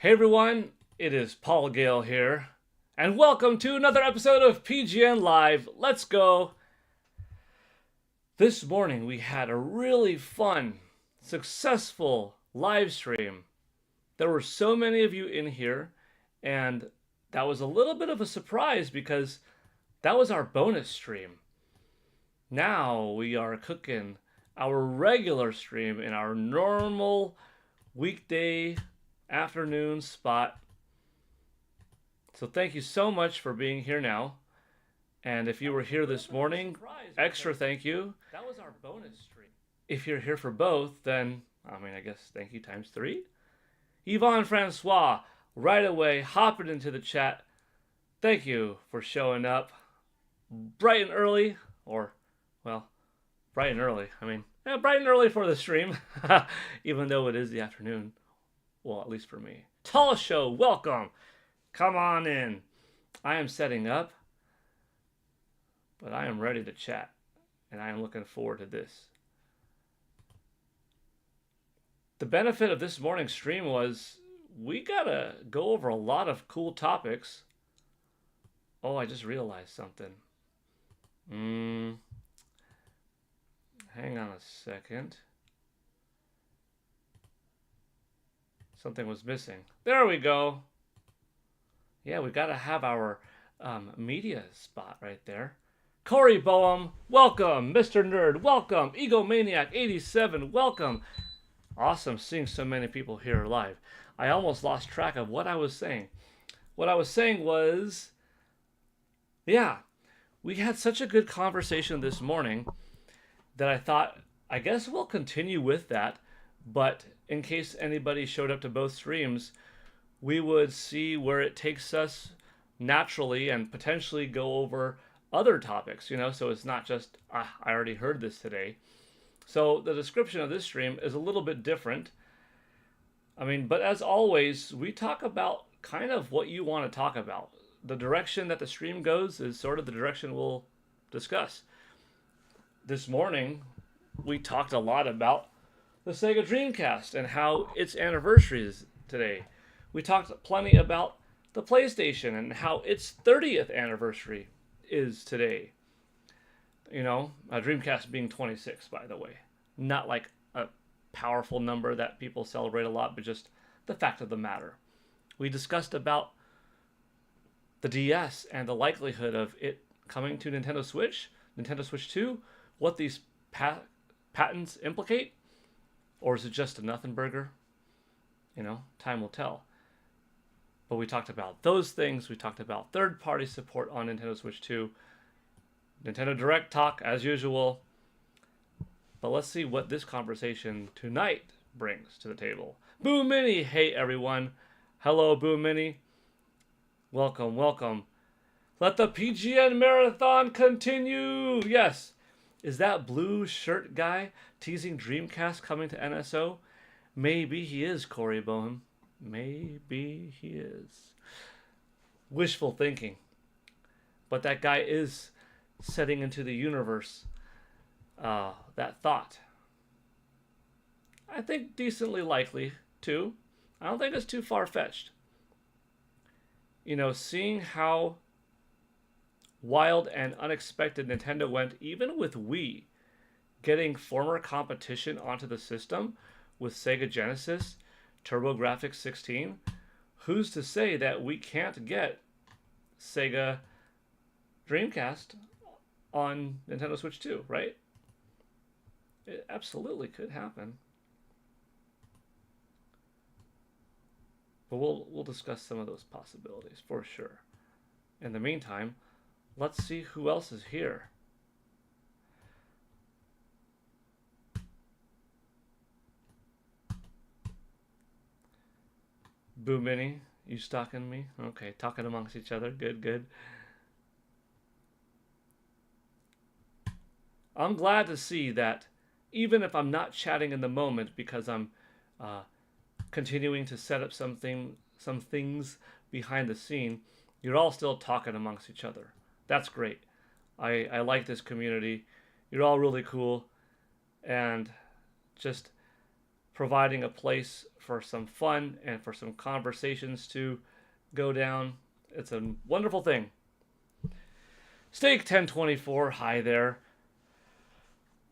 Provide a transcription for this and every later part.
Hey everyone, it is Paul Gale here, and welcome to another episode of PGN Live. Let's go! This morning we had a really fun, successful live stream. There were so many of you in here, and that was a little bit of a surprise because that was our bonus stream. Now we are cooking our regular stream in our normal weekday afternoon spot. So thank you so much for being here now. And if you were here this morning, extra thank you. That was our bonus stream. If you're here for both, then, I guess thank you times 3. Yvonne Francois, right away, hopping into the chat. Thank you for showing up bright and early, bright and early. Bright and early for the stream, even though it is the afternoon. Well, at least for me. Tall Show, welcome. Come on in. I am setting up, but I am ready to chat, and I am looking forward to this. The benefit of this morning's stream was we gotta go over a lot of cool topics. Oh, I just realized something. Hang on a second. Something was missing. There we go. Yeah, we got to have our media spot right there. Corey Boehm, welcome. Mr. Nerd, welcome. Egomaniac87, welcome. Awesome seeing so many people here live. I almost lost track of what I was saying. What I was saying was, yeah, we had such a good conversation this morning that I thought, I guess we'll continue with that, but in case anybody showed up to both streams, we would see where it takes us naturally and potentially go over other topics, so it's not just, I already heard this today. So the description of this stream is a little bit different. But as always, we talk about kind of what you want to talk about. The direction that the stream goes is sort of the direction we'll discuss. This morning, we talked a lot about the Sega Dreamcast and how its anniversary is today. We talked plenty about the PlayStation and how its 30th anniversary is today. Dreamcast being 26, by the way. Not like a powerful number that people celebrate a lot, but just the fact of the matter. We discussed about the DS and the likelihood of it coming to Nintendo Switch, Nintendo Switch 2, what these patents implicate. Or is it just a nothing burger? Time will tell. But we talked about those things. We talked about third-party support on Nintendo Switch 2. Nintendo Direct talk, as usual. But let's see what this conversation tonight brings to the table. Boom Mini! Hey, everyone. Hello, Boom Mini. Welcome, welcome. Let the PGN Marathon continue! Yes. Is that blue shirt guy teasing Dreamcast coming to NSO? Maybe he is, Corey Boehm. Maybe he is. Wishful thinking. But that guy is setting into the universe that thought. I think decently likely, too. I don't think it's too far-fetched. Seeing how wild and unexpected Nintendo went, even with Wii, getting former competition onto the system with Sega Genesis, TurboGrafx 16. Who's to say that we can't get Sega Dreamcast on Nintendo Switch 2, right? It absolutely could happen. But we'll discuss some of those possibilities for sure. In the meantime, let's see who else is here. Boo Mini, you stalking me? Okay, talking amongst each other. Good, good. I'm glad to see that even if I'm not chatting in the moment because I'm continuing to set up some things behind the scene, you're all still talking amongst each other. That's great. I like this community. You're all really cool. And just providing a place for some fun and for some conversations to go down. It's a wonderful thing. Steak 1024, hi there.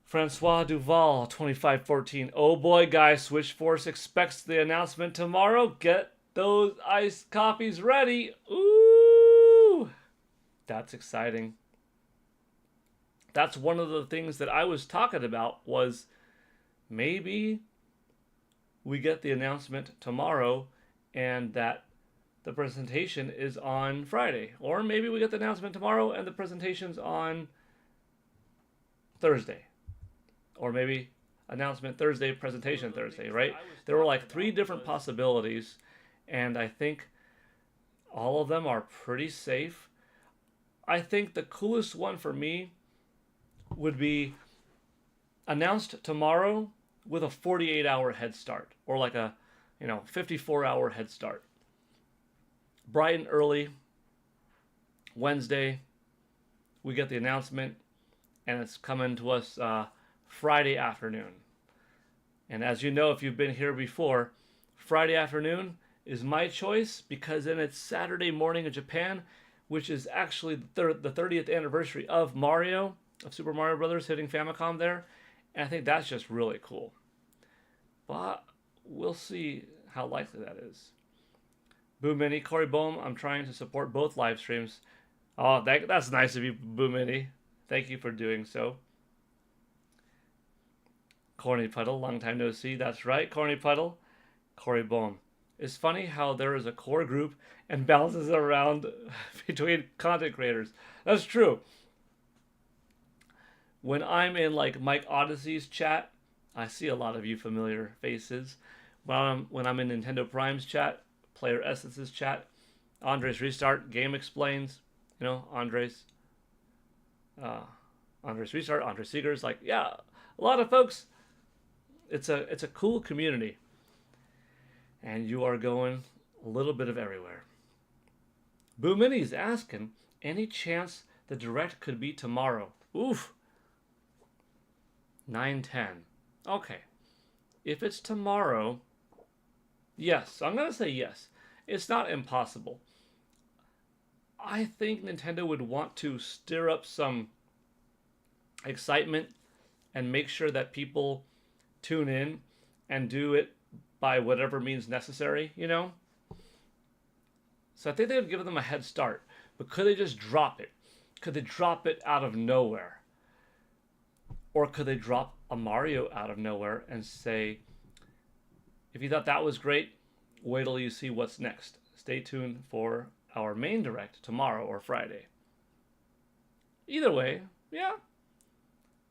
Francois Duval 2514. Oh boy, guys, Switchforce expects the announcement tomorrow. Get those iced coffees ready. Ooh, that's exciting. That's one of the things that I was talking about, was maybe we get the announcement tomorrow and that the presentation is on Friday. Or maybe we get the announcement tomorrow and the presentation's on Thursday. Or maybe announcement Thursday, presentation Thursday, right? There were like 3 different possibilities, and I think all of them are pretty safe. I think the coolest one for me would be announced tomorrow with a 48-hour head start, or like a 54-hour head start. Bright and early, Wednesday, we get the announcement, and it's coming to us Friday afternoon. And as you know, if you've been here before, Friday afternoon is my choice because then it's Saturday morning in Japan, which is actually the 30th anniversary of Super Mario Brothers hitting Famicom there. And I think that's just really cool. But we'll see how likely that is. Boo Mini, Corey Bohm, I'm trying to support both live streams. Oh, that's nice of you, Boo Mini. Thank you for doing so. Corny Puddle, long time no see. That's right, Corny Puddle. Corey Bohm. It's funny how there is a core group and bounces around between content creators. That's true. When I'm in like Mike Odyssey's chat, I see a lot of you familiar faces. When I'm in Nintendo Prime's chat, Player Essence's chat, Andres Restart, Game Explains, Andres Restart, Andres Seegers, like, yeah, a lot of folks. It's a cool community. And you are going a little bit of everywhere. Boo Mini's asking, any chance the direct could be tomorrow? Oof. 9:10. Okay. If it's tomorrow, yes. I'm going to say yes. It's not impossible. I think Nintendo would want to stir up some excitement and make sure that people tune in and do it by whatever means necessary, So I think they would give them a head start. But could they just drop it? Could they drop it out of nowhere? Or could they drop a Mario out of nowhere and say, if you thought that was great, wait till you see what's next. Stay tuned for our main direct tomorrow or Friday. Either way, yeah.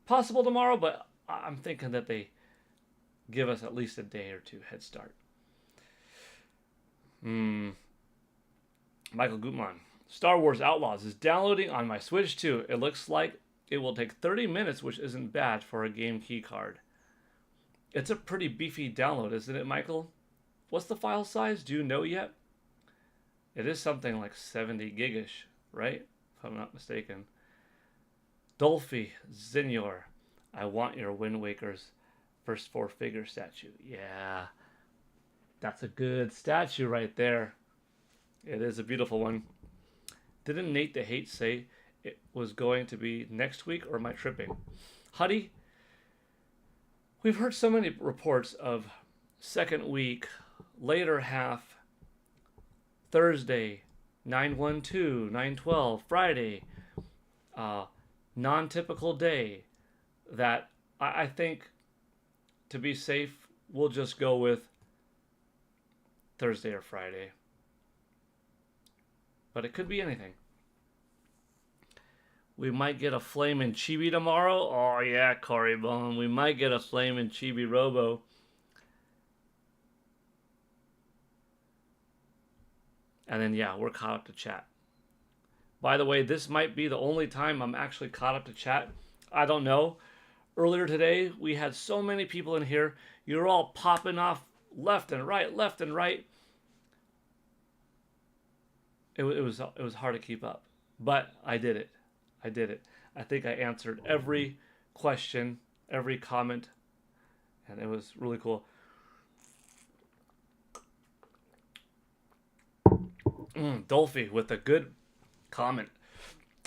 Possible tomorrow, but I'm thinking that they give us at least a day or two head start. Michael Gutmann. Star Wars Outlaws is downloading on my Switch too. It looks like it will take 30 minutes, which isn't bad for a game key card. It's a pretty beefy download, isn't it, Michael? What's the file size? Do you know yet? It is something like 70 gigish, right? If I'm not mistaken. Dolphy, Zinyor, I want your Wind Waker's first 4-figure statue. Yeah, that's a good statue right there. It is a beautiful one. Didn't Nate the Hate say it was going to be next week, or am I tripping? Huddy, we've heard so many reports of second week, later half, Thursday, 9/12, 9/12, Friday, non-typical day, that I think, to be safe, we'll just go with Thursday or Friday. But it could be anything. We might get a Flamin' Chibi tomorrow. Oh yeah, Corey Bone. We might get a Flamin' Chibi Robo. And then yeah, we're caught up to chat. By the way, this might be the only time I'm actually caught up to chat. I don't know. Earlier today, we had so many people in here. You're all popping off left and right, left and right. It was hard to keep up, but I did it. I think I answered every question, every comment, and it was really cool. Dolphy with a good comment.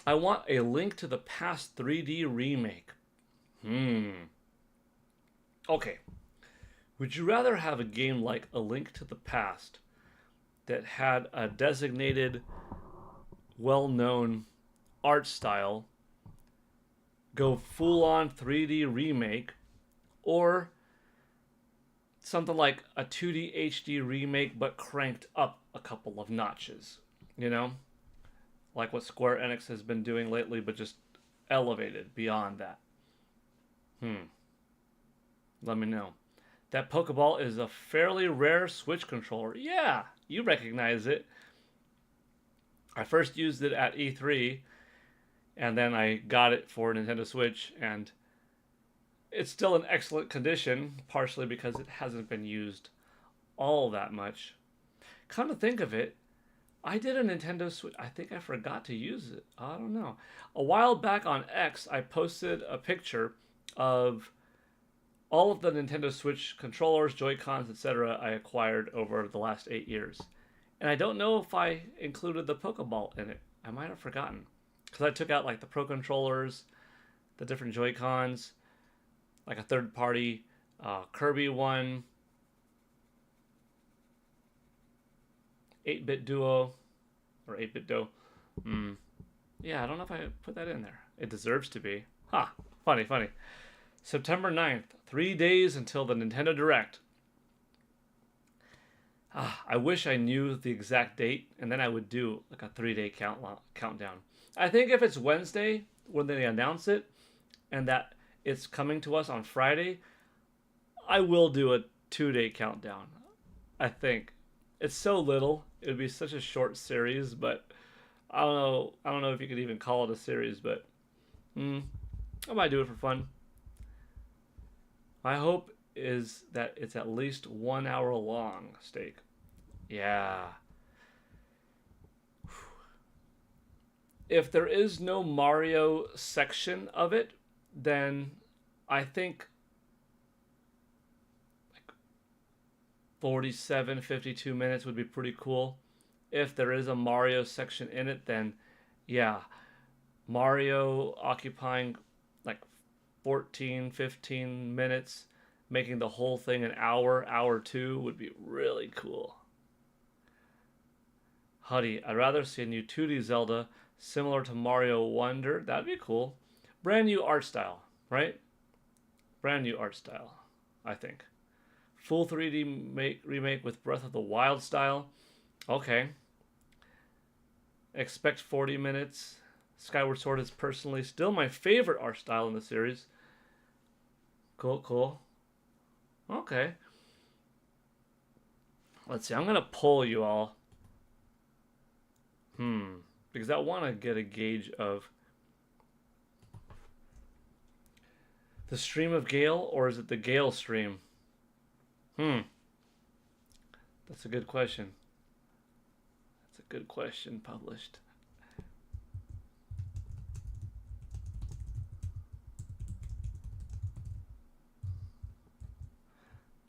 I want a Link to the Past 3D remake. Okay. Would you rather have a game like A Link to the Past that had a designated, well-known art style go full-on 3D remake, or something like a 2D HD remake but cranked up a couple of notches? You know? Like what Square Enix has been doing lately, but just elevated beyond that. Let me know. That Pokeball is a fairly rare Switch controller. Yeah, you recognize it. I first used it at E3, and then I got it for Nintendo Switch, and it's still in excellent condition, partially because it hasn't been used all that much. Come to think of it, I did a Nintendo Switch. I think I forgot to use it. I don't know. A while back on X, I posted a picture of all of the Nintendo Switch controllers, Joy-Cons, etc. I acquired over the last 8 years. And I don't know if I included the Pokeball in it. I might have forgotten. Because I took out like the Pro controllers, the different Joy-Cons, like a third-party Kirby one, 8-bit Duo, or 8-bit Do. Yeah, I don't know if I put that in there. It deserves to be. Funny. September 9th, 3 days until the Nintendo Direct. I wish I knew the exact date, and then I would do like a 3-day countdown. I think if it's Wednesday when they announce it, and that it's coming to us on Friday, I will do a 2-day countdown. I think it's so little; it would be such a short series, but I don't know. I don't know if you could even call it a series, but I might do it for fun. My hope is that it's at least 1 hour long, Steak. Yeah. If there is no Mario section of it, then I think 47, 52 minutes would be pretty cool. If there is a Mario section in it, then yeah, Mario occupying like 14, 15 minutes, making the whole thing an hour 2 would be really cool. Huddy, I'd rather see a new 2D Zelda similar to Mario Wonder. That'd be cool. Brand new art style, right? Brand new art style, I think. Full 3D remake with Breath of the Wild style. Okay. Expect 40 minutes. Skyward Sword is personally still my favorite art style in the series. Cool. Okay. Let's see. I'm going to poll you all. Because I want to get a gauge of the stream of Gale, or is it the Gale stream? That's a good question. That's a good question, published.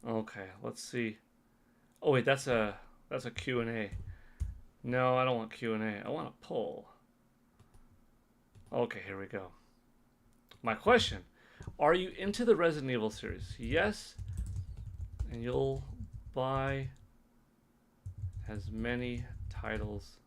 Okay, let's see. Oh wait, that's a Q&A. No, I don't want Q&A. I want a poll. Okay, here we go. My question: are you into the Resident Evil series? Yes, and you'll buy as many titles.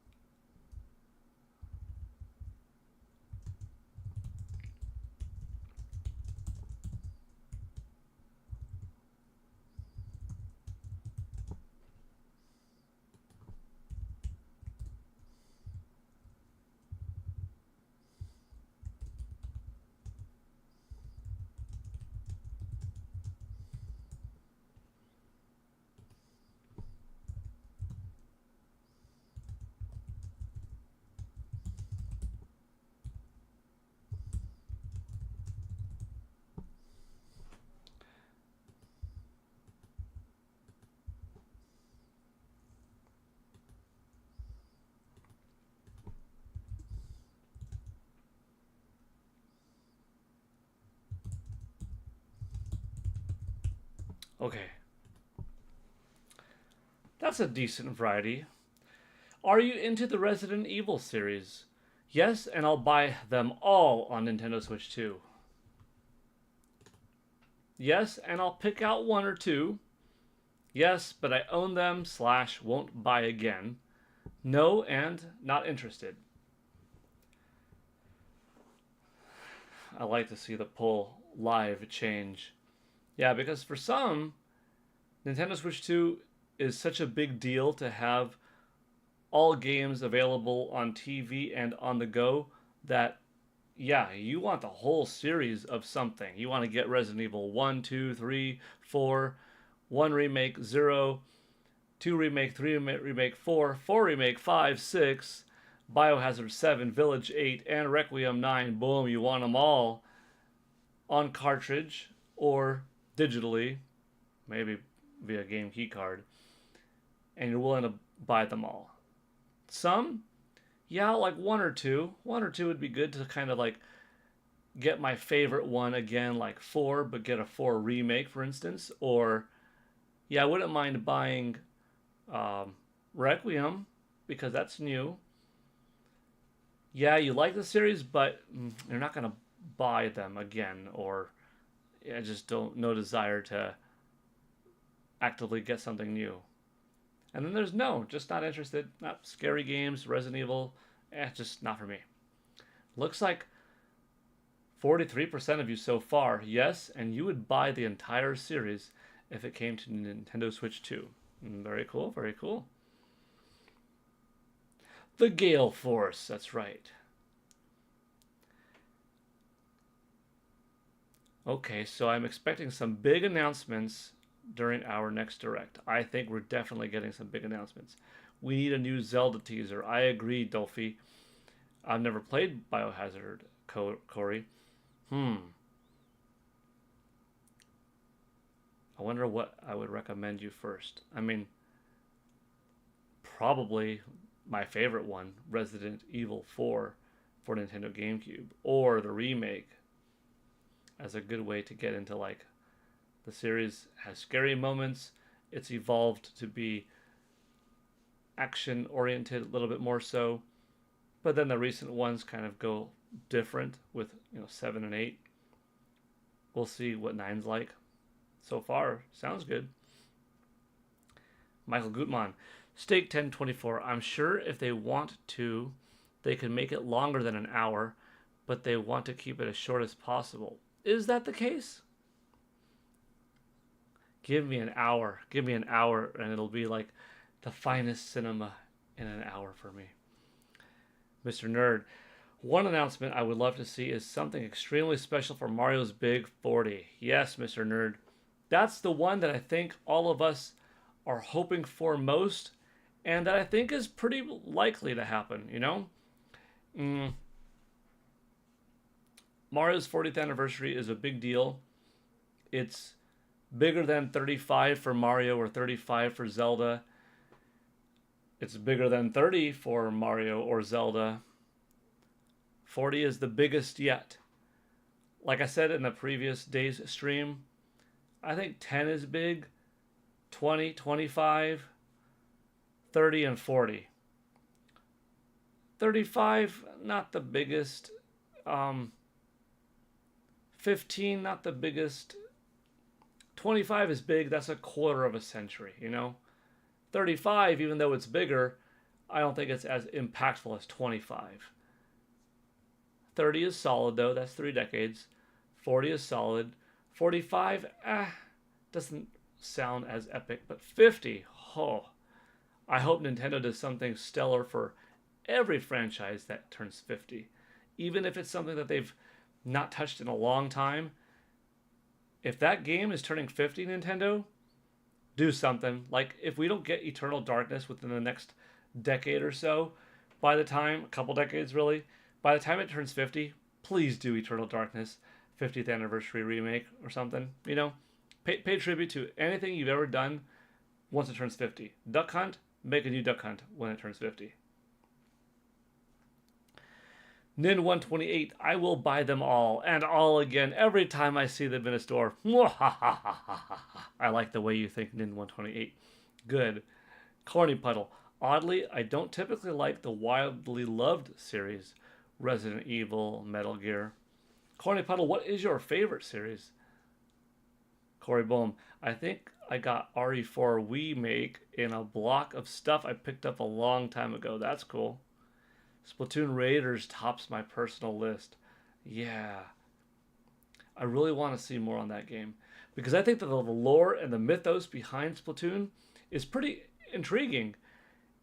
Okay. That's a decent variety. Are you into the Resident Evil series? Yes, and I'll buy them all on Nintendo Switch 2. Yes, and I'll pick out one or two. Yes, but I own them / won't buy again. No, and not interested. I like to see the poll live change. Yeah, because for some, Nintendo Switch 2 is such a big deal to have all games available on TV and on the go that, yeah, you want the whole series of something. You want to get Resident Evil 1, 2, 3, 4, 1 remake, 0, 2 remake, 3 remake, 4, 4 remake, 5, 6, Biohazard 7, Village 8, and Requiem 9. Boom, you want them all on cartridge or digitally, maybe via game key card, and you're willing to buy them all. Some, yeah, like one or two. One or two would be good to kind of like get my favorite one again, like 4, but get a 4 remake, for instance. Or, yeah, I wouldn't mind buying Requiem because that's new. Yeah, you like the series, but you're not going to buy them again, or I just don't, no desire to actively get something new. And then there's no, just not interested. Not scary games, Resident Evil, just not for me. Looks like 43% of you so far, yes, and you would buy the entire series if it came to Nintendo Switch 2. Very cool, very cool. The Gale Force, that's right. Okay, so I'm expecting some big announcements during our next Direct. I think we're definitely getting some big announcements. We need a new Zelda teaser. I agree, Dolphy. I've never played Biohazard, Corey. I wonder what I would recommend you first. I mean, probably my favorite one, Resident Evil 4 for Nintendo GameCube, or the remake as a good way to get into like the series has scary moments. It's evolved to be action oriented a little bit more so. But then the recent ones kind of go different with, 7 and 8. We'll see what 9's like. So far, sounds good. Michael Gutmann, Steak 1024. I'm sure if they want to, they can make it longer than an hour, but they want to keep it as short as possible. Is that the case? Give me an hour. Give me an hour, and it'll be like the finest cinema in an hour for me. Mr. Nerd, one announcement I would love to see is something extremely special for Mario's Big 40. Yes, Mr. Nerd. That's the one that I think all of us are hoping for most, and that I think is pretty likely to happen, Mario's 40th anniversary is a big deal. It's bigger than 35 for Mario or 35 for Zelda. It's bigger than 30 for Mario or Zelda. 40 is the biggest yet. Like I said in the previous day's stream, I think 10 is big, 20, 25, 30, and 40. 35, not the biggest. 15, not the biggest. 25 is big. That's a quarter of a century, 35, even though it's bigger, I don't think it's as impactful as 25. 30 is solid, though. That's 3 decades. 40 is solid. 45, doesn't sound as epic. But 50, I hope Nintendo does something stellar for every franchise that turns 50. Even if it's something that they've not touched in a long time. If that game is turning 50, Nintendo, do something. Like, if we don't get Eternal Darkness within the next decade or so, by the time, a couple decades really, by the time it turns 50, please do Eternal Darkness 50th anniversary remake or something. Pay tribute to anything you've ever done once it turns 50. Duck Hunt, make a new Duck Hunt when it turns 50. Nin128, I will buy them all, and all again, every time I see them in a store. I like the way you think, Nin128. Good. Corny Puddle, Oddly, I don't typically like the widely loved series, Resident Evil, Metal Gear. Corny Puddle, what is your favorite series? Corey Bohm, I think I got RE4 Remake in a block of stuff I picked up a long time ago. That's cool. Splatoon Raiders tops my personal list. Yeah, I really want to see more on that game because I think that the lore and the mythos behind Splatoon is pretty intriguing.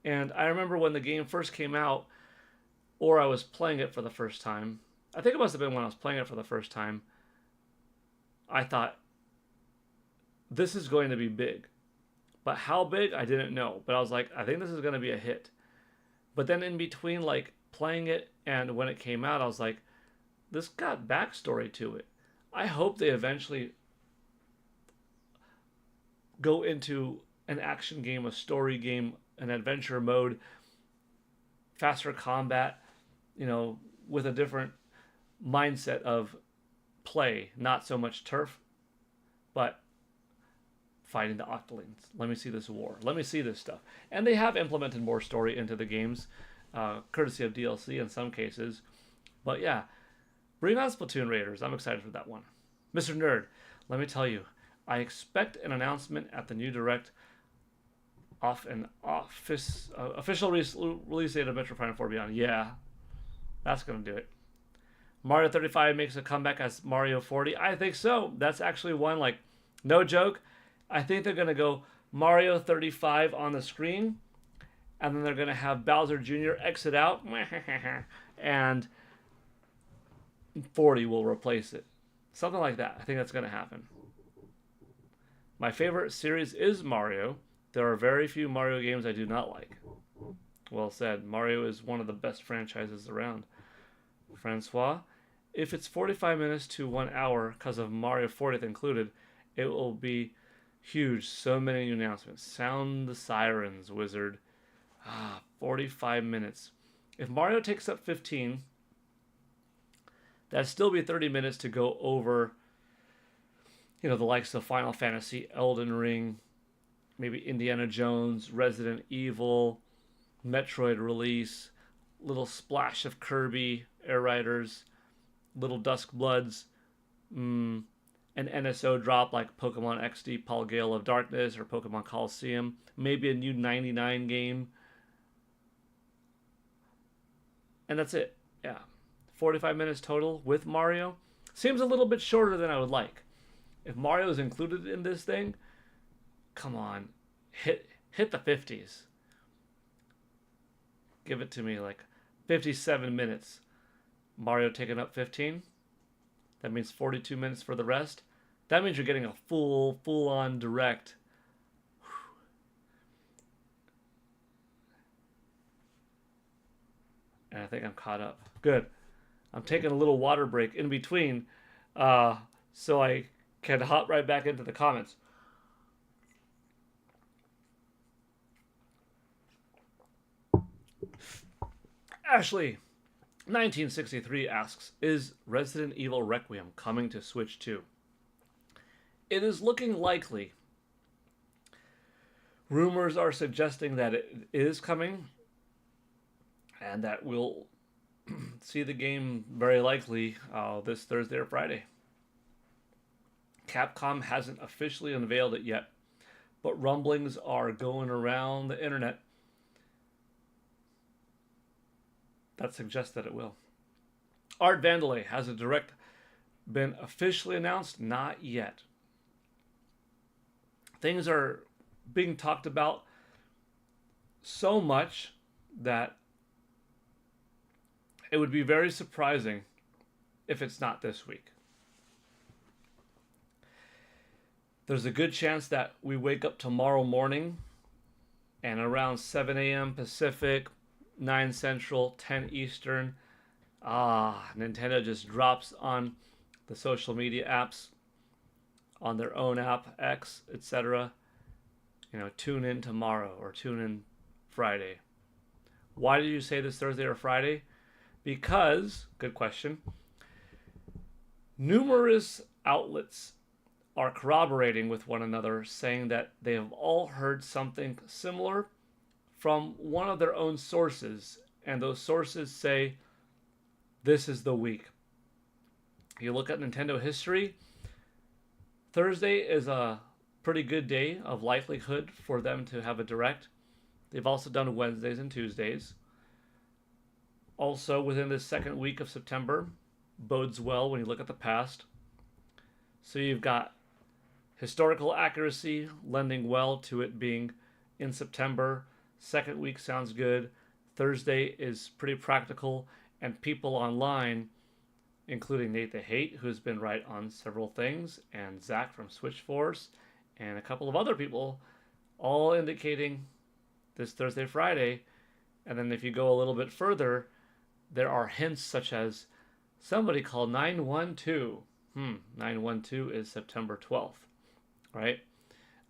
And I remember when the game first came out, or I was playing it for the first time. I think it must have been when I was playing it for the first time. I thought, this is going to be big. But how big, I didn't know. But I was like, I think this is going to be a hit. But then in between, like, playing it and when it came out, I was like, this got backstory to it. I hope they eventually go into an action game, a story game, an adventure mode, faster combat, with a different mindset of play, not so much turf, but fighting the Octolings. Let me see this war. Let me see this stuff. And they have implemented more story into the games, courtesy of DLC in some cases. But yeah, bring on Splatoon Raiders. I'm excited for that one. Mr. Nerd, let me tell you, I expect an announcement at the new Direct off an official release date of Metroid Prime 4 Beyond. Yeah, that's going to do it. Mario 35 makes a comeback as Mario 40. I think so. That's actually one, like, no joke. I think they're going to go Mario 35 on the screen, and then they're going to have Bowser Jr. exit out, and 40 will replace it. Something like that. I think that's going to happen. My favorite series is Mario. There are very few Mario games I do not like. Well said. Mario is one of the best franchises around. Francois, if it's 45 minutes to 1 hour because of Mario 40th included, it will be huge. So many new announcements. Sound the sirens, wizard. 45 minutes. If Mario takes up 15, that'd still be 30 minutes to go over, the likes of Final Fantasy, Elden Ring, maybe Indiana Jones, Resident Evil, Metroid release, little splash of Kirby, Air Riders, little Dusk Bloods, an NSO drop like Pokemon XD, Gale of Darkness, or Pokemon Coliseum, maybe a new 99 game. And that's it. Yeah. 45 minutes total with Mario. Seems a little bit shorter than I would like. If Mario is included in this thing, come on. Hit the 50s. Give it to me, like 57 minutes. Mario taking up 15. That means 42 minutes for the rest. That means you're getting a full-on direct. And I think I'm caught up. Good. I'm taking a little water break in between, so I can hop right back into the comments. Ashley, 1963 asks, is Resident Evil Requiem coming to Switch 2? It is looking likely. Rumors are suggesting that it is coming, and that we'll see the game very likely this Thursday or Friday. Capcom hasn't officially unveiled it yet, but rumblings are going around the internet that suggests that it will. Art Vandalay, has a direct been officially announced? Not yet. Things are being talked about so much that it would be very surprising if it's not this week. There's a good chance that we wake up tomorrow morning and around 7 a.m. Pacific, 9 Central, 10 Eastern, Nintendo just drops on the social media apps, on their own app, X, etc. Tune in tomorrow or tune in Friday. Why did you say this Thursday or Friday? Because, good question, numerous outlets are corroborating with one another, saying that they have all heard something similar from one of their own sources, and those sources say this is the week. You look at Nintendo history, Thursday is a pretty good day of likelihood for them to have a direct. They've also done Wednesdays and Tuesdays. Also, within this second week of September, bodes well when you look at the past. So you've got historical accuracy lending well to it being in September. Second week sounds good. Thursday is pretty practical, and people online, including Nate the Hate, who's been right on several things, and Zach from Switchforce, and a couple of other people, all indicating this Thursday, Friday. And then if you go a little bit further, there are hints such as somebody called 912. 912 is September 12th, right?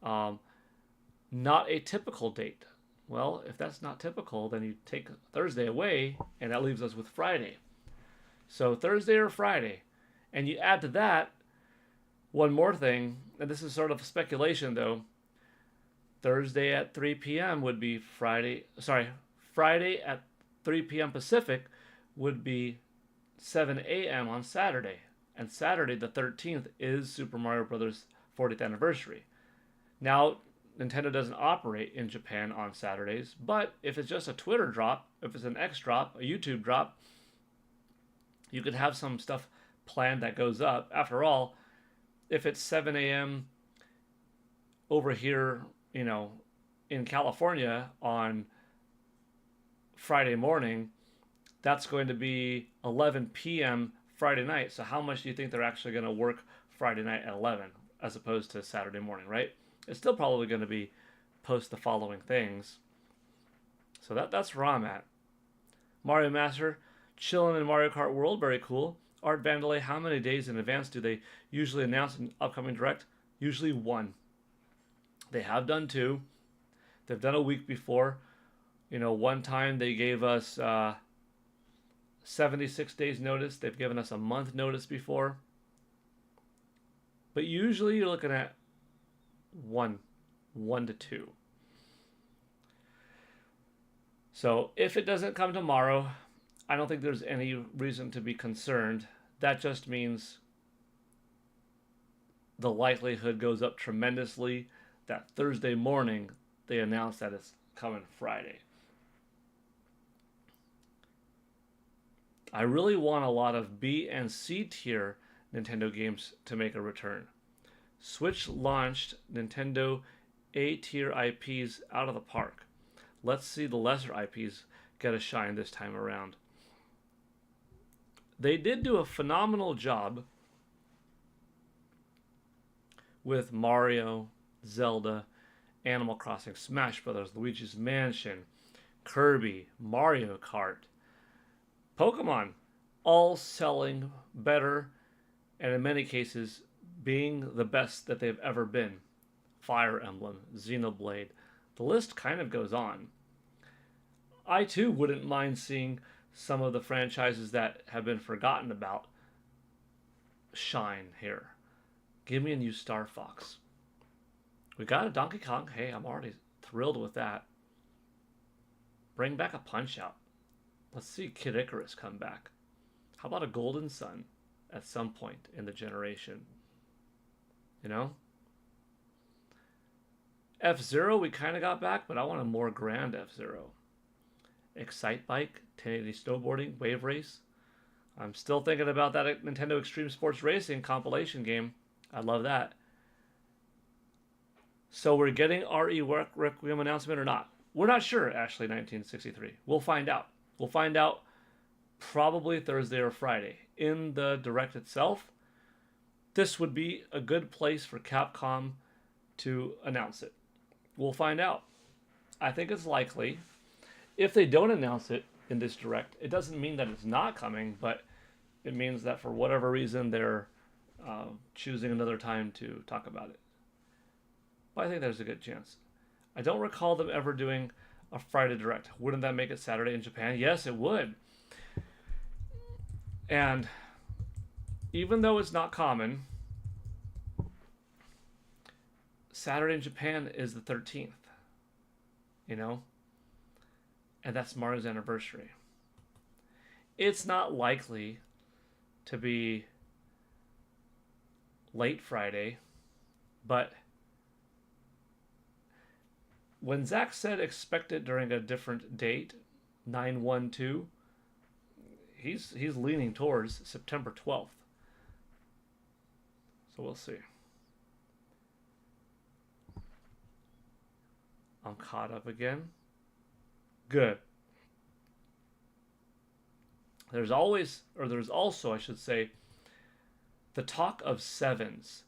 Not a typical date. Well, if that's not typical, then you take Thursday away, and that leaves us with Friday. So Thursday or Friday. And you add to that one more thing, and this is sort of speculation though. Thursday at 3 p.m. would be Friday at 3 p.m. Pacific would be 7 a.m. on Saturday. And Saturday the 13th is Super Mario Bros. 40th anniversary. Now, Nintendo doesn't operate in Japan on Saturdays, but if it's just a Twitter drop, if it's an X drop, a YouTube drop, you could have some stuff planned that goes up. After all, if it's 7 a.m. over here, in California on Friday morning, that's going to be 11 p.m. Friday night. So how much do you think they're actually going to work Friday night at 11 as opposed to Saturday morning, right? It's still probably going to be post the following things. So that's where I'm at. Mario Master, chilling in Mario Kart World, very cool. Art Vandalay, how many days in advance do they usually announce an upcoming direct? Usually one. They have done two. They've done a week before. One time they gave us 76 days notice. They've given us a month notice before. But usually you're looking at one to two. So if it doesn't come tomorrow, I don't think there's any reason to be concerned. That just means the likelihood goes up tremendously that Thursday morning they announce that it's coming Friday. I really want a lot of B and C tier Nintendo games to make a return. Switch launched Nintendo A tier IPs out of the park. Let's see the lesser IPs get a shine this time around. They did do a phenomenal job with Mario, Zelda, Animal Crossing, Smash Brothers, Luigi's Mansion, Kirby, Mario Kart, Pokemon, all selling better and in many cases being the best that they've ever been. Fire Emblem, Xenoblade, the list kind of goes on. I too wouldn't mind seeing some of the franchises that have been forgotten about shine here. Give me a new Star Fox. We got a Donkey Kong. Hey, I'm already thrilled with that. Bring back a Punch-Out. Let's see Kid Icarus come back. How about a Golden Sun at some point in the generation? F-Zero we kind of got back, but I want a more grand F-Zero. Excite Bike, 1080 Snowboarding, Wave Race. I'm still thinking about that Nintendo Extreme Sports Racing compilation game. I love that. So we're getting RE Requiem announcement or not? We're not sure, Ashley 1963. We'll find out. We'll find out probably Thursday or Friday. In the Direct itself, this would be a good place for Capcom to announce it. We'll find out. I think it's likely. If they don't announce it in this Direct, it doesn't mean that it's not coming, but it means that for whatever reason they're choosing another time to talk about it. But I think there's a good chance. I don't recall them ever doing a Friday Direct. Wouldn't that make it Saturday in Japan? Yes, it would. And even though it's not common, Saturday in Japan is the 13th. and that's Mario's anniversary. It's not likely to be late Friday, but when Zach said expect it during a different date, 9/1/2, he's leaning towards September 12th. So we'll see. I'm caught up again. Good. There's also, I should say, the talk of sevens.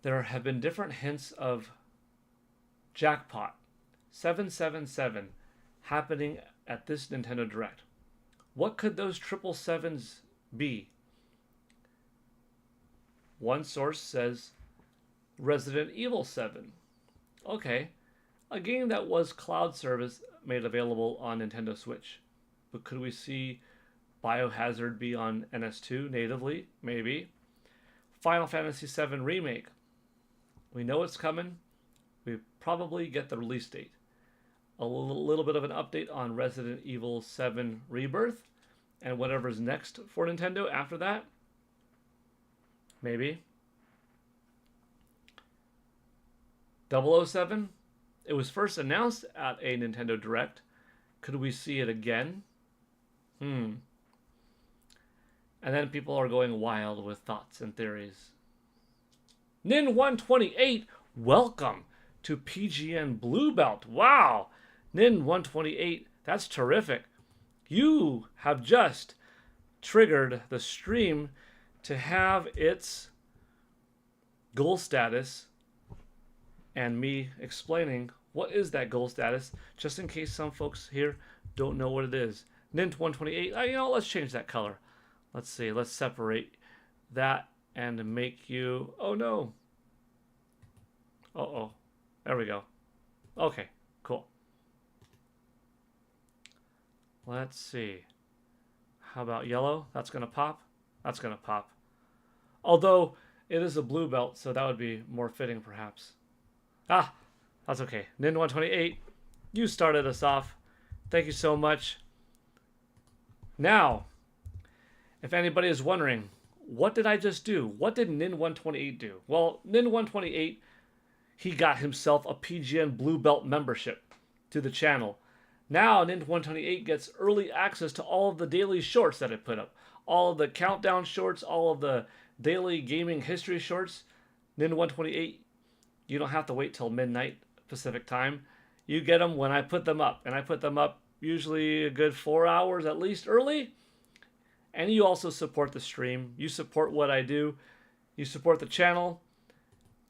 There have been different hints of jackpot 777 happening at this Nintendo Direct. What could those triple sevens be? One source says Resident Evil 7. Okay, a game that was cloud service made available on Nintendo Switch. But could we see Biohazard be on NS2 natively? Maybe. Final Fantasy VII Remake. We know it's coming. We probably get the release date. A little bit of an update on Resident Evil 7 Rebirth and whatever's next for Nintendo after that. Maybe. 007. It was first announced at a Nintendo Direct. Could we see it again? And then people are going wild with thoughts and theories. Nin128, welcome to PGN Blue Belt. Wow, Nin128, that's terrific. You have just triggered the stream to have its goal status and me explaining what is that goal status, just in case some folks here don't know what it is. Nint128, let's change that color. Let's see, let's separate that and make you, oh no. Uh-oh, there we go. Okay, cool. Let's see. How about yellow? That's gonna pop? That's gonna pop. Although, it is a blue belt, so that would be more fitting perhaps. Ah, that's okay. Nin128, you started us off. Thank you so much. Now, if anybody is wondering, what did I just do? What did Nin128 do? Well, Nin128, he got himself a PGN Blue Belt membership to the channel. Now, Nin128 gets early access to all of the daily shorts that I put up. All of the countdown shorts, all of the daily gaming history shorts. Nin128, you don't have to wait till midnight Pacific time. You get them when I put them up. And I put them up usually a good 4 hours at least early. And you also support the stream. You support what I do. You support the channel.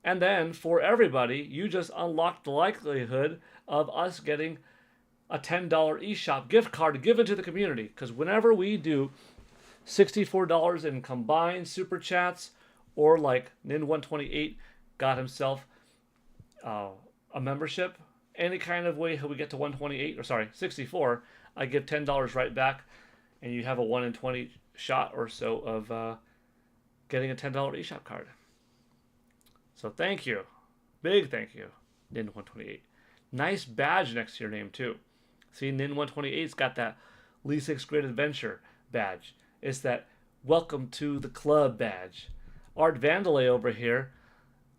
And then for everybody, you just unlock the likelihood of us getting a $10 eShop gift card given to the community. Because whenever we do $64 in combined super chats, or like Nin128 got himself a membership, any kind of way we get to 64, I give $10 right back, and you have a 1 in 20 shot or so of getting a $10 eShop card. So thank you. Big thank you, Nin128. Nice badge next to your name, too. See, Nin128's got that Lee 6th Grade Adventure badge. It's that Welcome to the Club badge. Art Vandalay over here,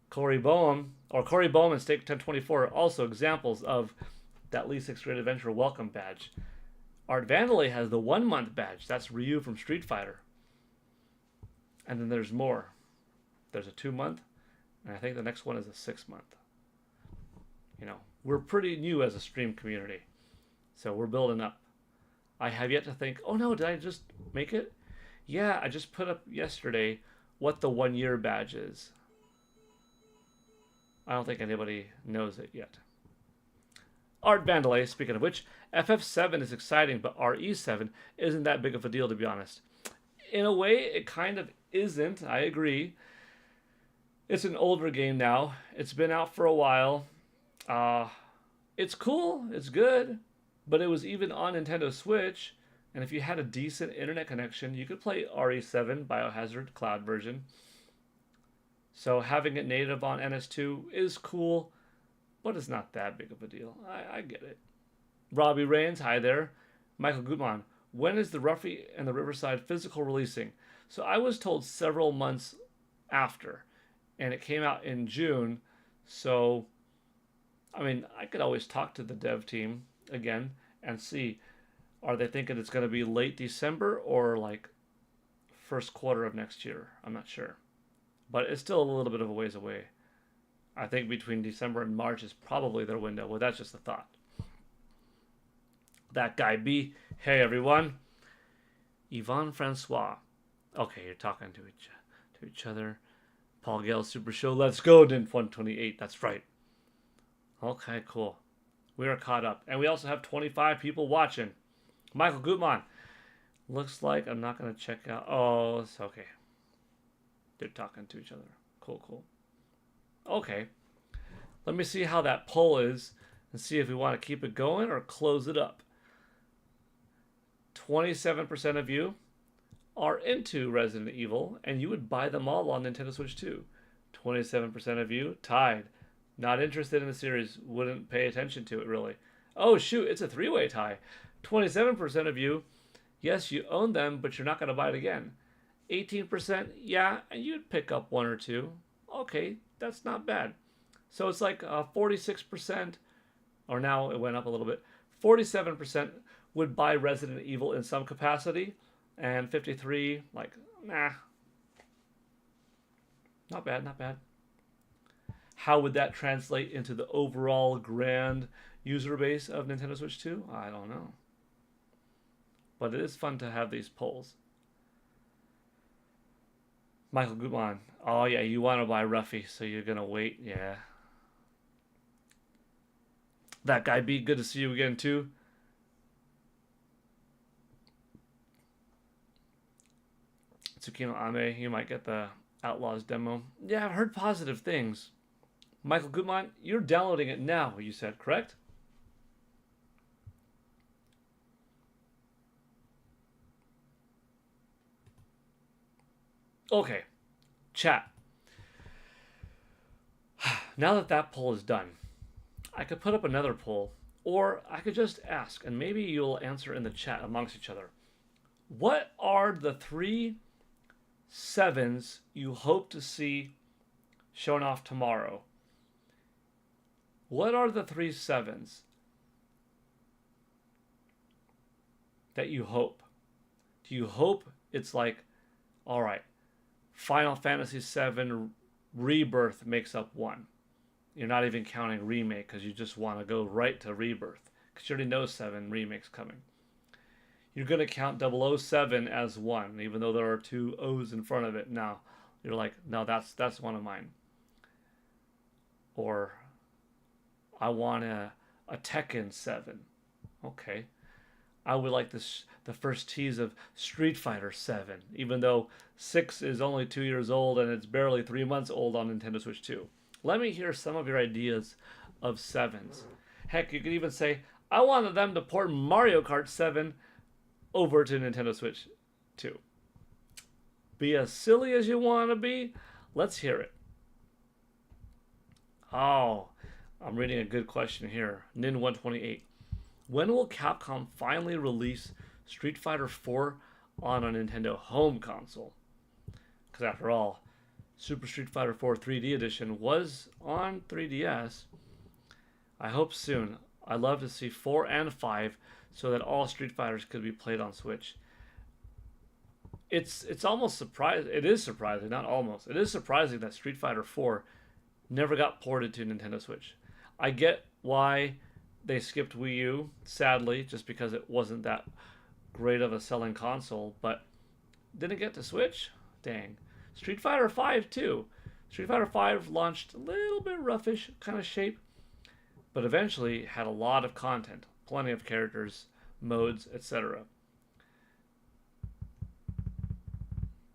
Corey Boehm and Stake 1024 are also examples of that Lee 6th Grade Adventure welcome badge. Art Vandalay has the 1 month badge. That's Ryu from Street Fighter. And then there's more. There's a 2 month, and I think the next one is a 6 month. We're pretty new as a stream community, so we're building up. I have yet to think, oh no, did I just make it? Yeah, I just put up yesterday what the 1 year badge is. I don't think anybody knows it yet. Art Vandalay, speaking of which, FF7 is exciting, but RE7 isn't that big of a deal, to be honest. In a way, it kind of isn't, I agree. It's an older game now. It's been out for a while. It's cool, it's good, but it was even on Nintendo Switch, and if you had a decent internet connection, you could play RE7 Biohazard Cloud version. So having it native on NS2 is cool, but it's not that big of a deal. I get it. Robbie Rains, hi there. Michael Gutmann, when is the Ruffy and the Riverside physical releasing? So I was told several months after, and it came out in June. So, I mean, I could always talk to the dev team again and see, are they thinking it's going to be late December or like first quarter of next year? I'm not sure. But it's still a little bit of a ways away. I think between December and March is probably their window. Well, that's just a thought. That guy B. Hey, everyone. Yvonne Francois. Okay, you're talking to each other. Paul Gale Super Show. Let's go, Nint 128. That's right. Okay, cool. We are caught up. And we also have 25 people watching. Michael Gutmann. Looks like I'm not going to check out. Oh, it's okay. They're talking to each other. Cool, cool. Okay. Let me see how that poll is and see if we want to keep it going or close it up. 27% of you are into Resident Evil and you would buy them all on Nintendo Switch 2. 27% of you tied. Not interested in the series. Wouldn't pay attention to it, really. Oh, shoot. It's a three-way tie. 27% of you, yes, you own them, but you're not going to buy it again. 18%, yeah, and you'd pick up one or two. Okay, that's not bad. So it's like 46%, or now it went up a little bit. 47% would buy Resident Evil in some capacity, and 53, like, nah. Not bad, not bad. How would that translate into the overall grand user base of Nintendo Switch 2? I don't know. But it is fun to have these polls. Michael Gutmann. Oh, yeah, you want to buy Ruffy, so you're going to wait. Yeah. That guy B, good to see you again, too. Tsukino Ame, you might get the Outlaws demo. Yeah, I've heard positive things. Michael Gutmann, you're downloading it now, you said, correct? Okay. Chat. Now that that poll is done, I could put up another poll, or I could just ask, and maybe you'll answer in the chat amongst each other. What are the 3 sevens you hope to see shown off tomorrow? What are the 3 sevens that you hope? Do you hope it's like, all right, Final Fantasy VII Rebirth makes up 1. You're not even counting remake because you just want to go right to Rebirth because you already know 7 remakes coming. You're going to count 007 as 1, even though there are 2 O's in front of it. Now, you're like, no, that's one of mine. Or, I want a Tekken 7. Okay. I would like the first tease of Street Fighter 7, even though 6 is only 2 years old and it's barely 3 months old on Nintendo Switch 2. Let me hear some of your ideas of 7s. Heck, you could even say, I wanted them to port Mario Kart 7 over to Nintendo Switch 2. Be as silly as you want to be. Let's hear it. Oh, I'm reading a good question here. Nin128. When will Capcom finally release Street Fighter 4 on a Nintendo home console? Because after all, Super Street Fighter 4 3D Edition was on 3DS. I hope soon. I'd love to see 4 and 5 so that all Street Fighters could be played on Switch. It's almost surprising. It is surprising, not almost. It is surprising that Street Fighter 4 never got ported to Nintendo Switch. I get why they skipped Wii U, sadly, just because it wasn't that great of a selling console, but didn't get to Switch? Dang. Street Fighter 5 too. Street Fighter 5 launched a little bit roughish kind of shape, but eventually had a lot of content, plenty of characters, modes, etc.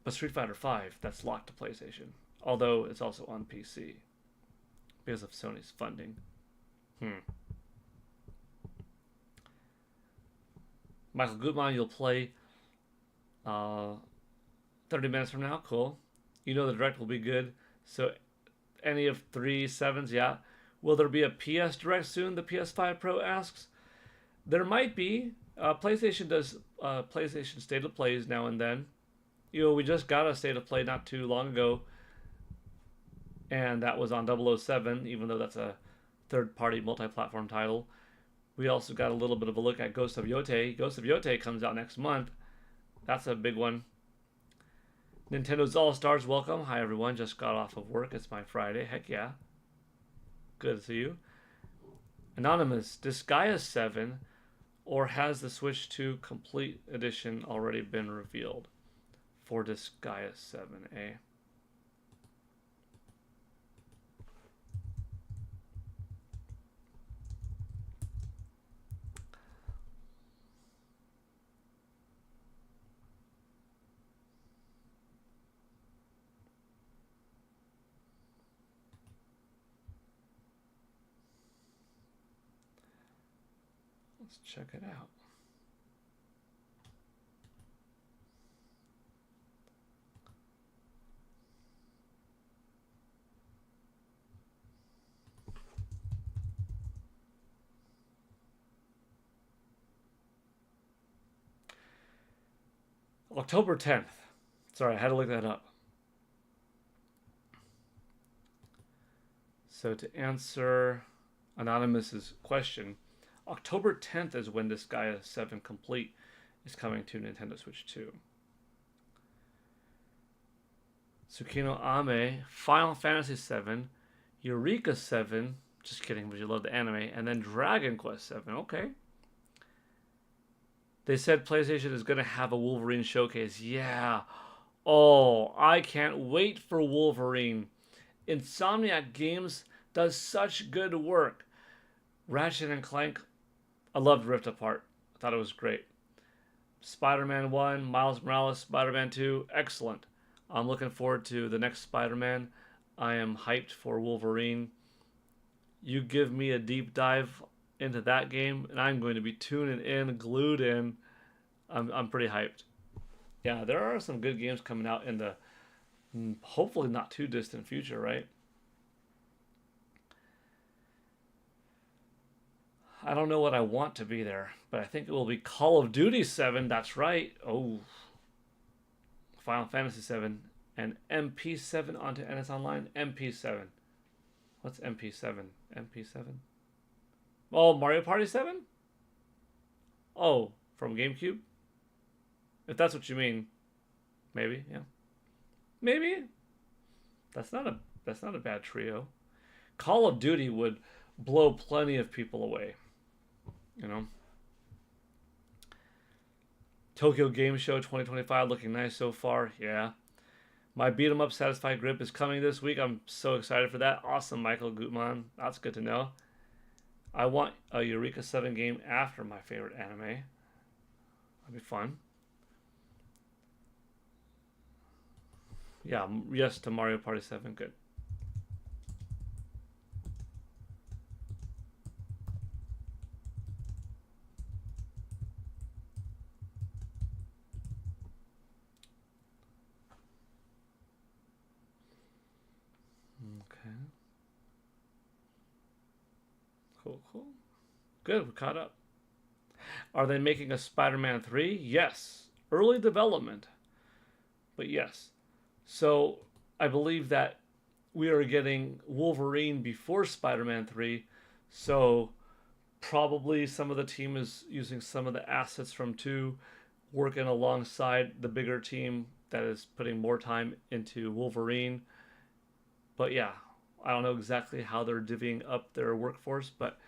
But Street Fighter 5, that's locked to PlayStation, although it's also on PC because of Sony's funding. Michael Gutmann, you'll play 30 minutes from now. Cool. You know the Direct will be good. So any of 3 sevens, yeah. Will there be a PS Direct soon? The PS5 Pro asks. There might be. PlayStation does PlayStation State of Plays now and then. You know, we just got a State of Play not too long ago, and that was on 007, even though that's a third-party multi-platform title. We also got a little bit of a look at Ghost of Yote. Ghost of Yote comes out next month. That's a big one. Nintendo's All-Stars, welcome. Hi, everyone. Just got off of work. It's my Friday. Heck yeah. Good to see you. Anonymous, Disgaea 7, or has the Switch 2 Complete Edition already been revealed for Disgaea 7A? Let's check it out. October 10th. Sorry, I had to look that up. So to answer Anonymous's question, October 10th is when Disgaea 7 Complete is coming to Nintendo Switch 2. Tsukino Ame, Final Fantasy 7, Eureka 7, just kidding, but you love the anime, and then Dragon Quest 7. Okay. They said PlayStation is going to have a Wolverine showcase. Yeah. Oh, I can't wait for Wolverine. Insomniac Games does such good work. Ratchet and Clank, I loved Rift Apart. I thought it was great. Spider-Man 1, Miles Morales, Spider-Man 2, excellent. I'm looking forward to the next Spider-Man. I am hyped for Wolverine. You give me a deep dive into that game, and I'm going to be tuning in, glued in. I'm pretty hyped. Yeah, there are some good games coming out in the hopefully not too distant future, right? I don't know what I want to be there, but I think it will be Call of Duty 7. That's right. Oh, Final Fantasy 7 and MP7 onto NS Online. MP7. What's MP7? MP7? Oh, Mario Party 7? Oh, from GameCube? If that's what you mean, maybe, yeah. Maybe. That's not a bad trio. Call of Duty would blow plenty of people away. You know? Tokyo Game Show 2025 looking nice so far. Yeah. My beat 'em up Satisfied Grip is coming this week. I'm so excited for that. Awesome, Michael Gutmann. That's good to know. I want a Eureka 7 game after my favorite anime. That'd be fun. Yeah, yes to Mario Party 7. Good. Okay. Cool. Good, we caught up. Are they making a Spider-Man 3? Yes. Early development. But yes. So I believe that we are getting Wolverine before Spider-Man 3. So probably some of the team is using some of the assets from 2, working alongside the bigger team that is putting more time into Wolverine. But yeah, I don't know exactly how they're divvying up their workforce, but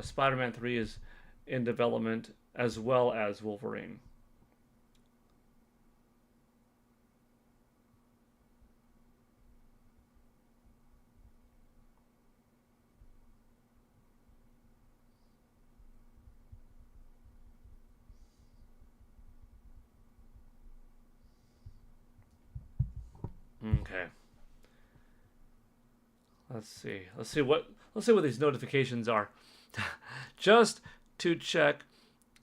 Spider-Man 3 is in development as well as Wolverine. Okay. Let's see. Let's see what these notifications are. Just to check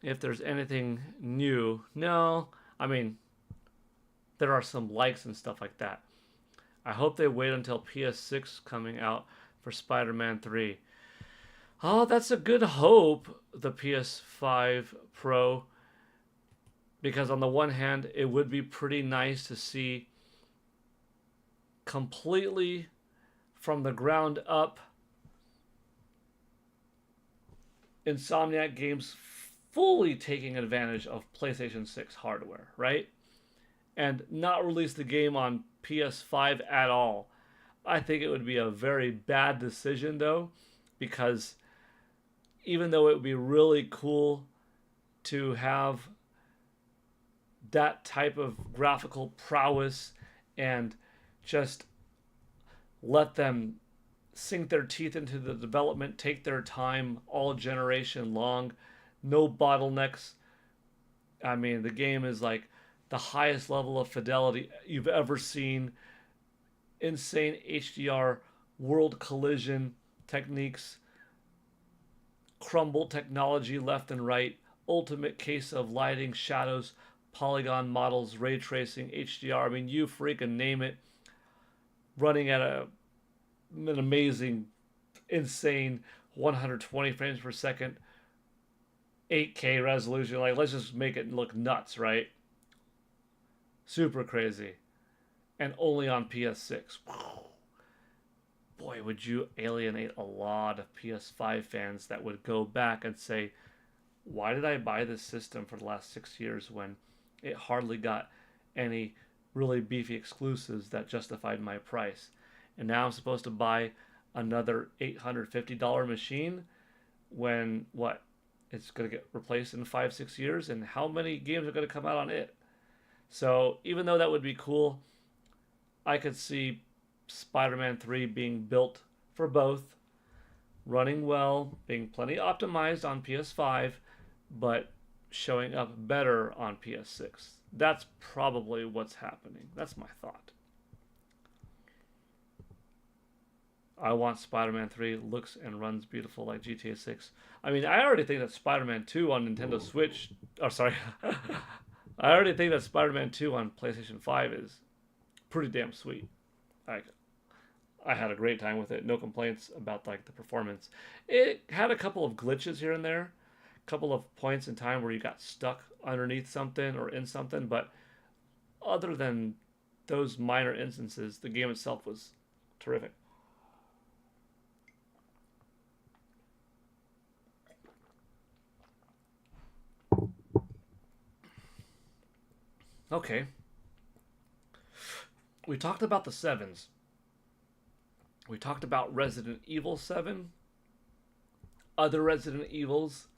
if there's anything new. No, I mean there are some likes and stuff like that. I hope they wait until PS6 coming out for Spider-Man 3. Oh, that's a good hope, the PS5 Pro, because on the one hand, it would be pretty nice to see completely from the ground up Insomniac Games fully taking advantage of PlayStation 6 hardware, right? And not release the game on PS5 at all. I think it would be a very bad decision, though, because even though it would be really cool to have that type of graphical prowess and just let them sink their teeth into the development, take their time all generation long, no bottlenecks. I mean, the game is like the highest level of fidelity you've ever seen. Insane HDR, world collision techniques, crumble technology left and right, ultimate case of lighting, shadows, polygon models, ray tracing, HDR. I mean, you freaking name it. Running at an amazing, insane 120 frames per second, 8K resolution. Like, let's just make it look nuts, right? Super crazy. And only on PS6. Boy, would you alienate a lot of PS5 fans that would go back and say, why did I buy this system for the last 6 years when it hardly got any really beefy exclusives that justified my price? And now I'm supposed to buy another $850 machine when what? It's going to get replaced in 5, 6 years, and how many games are going to come out on it? So even though that would be cool, I could see Spider-Man 3 being built for both, running well, being plenty optimized on PS5, but showing up better on PS6. That's probably what's happening. That's my thought. I want Spider-Man 3 looks and runs beautiful like GTA 6. I mean, I already think that Spider-Man 2 on Nintendo Switch. Oh, sorry. I already think that Spider-Man 2 on PlayStation 5 is pretty damn sweet. I had a great time with it. No complaints about like the performance. It had a couple of glitches here and there, a couple of points in time where you got stuck underneath something or in something, but other than those minor instances, the game itself was terrific. Okay. We talked about the sevens. We talked about Resident Evil 7, other Resident Evils,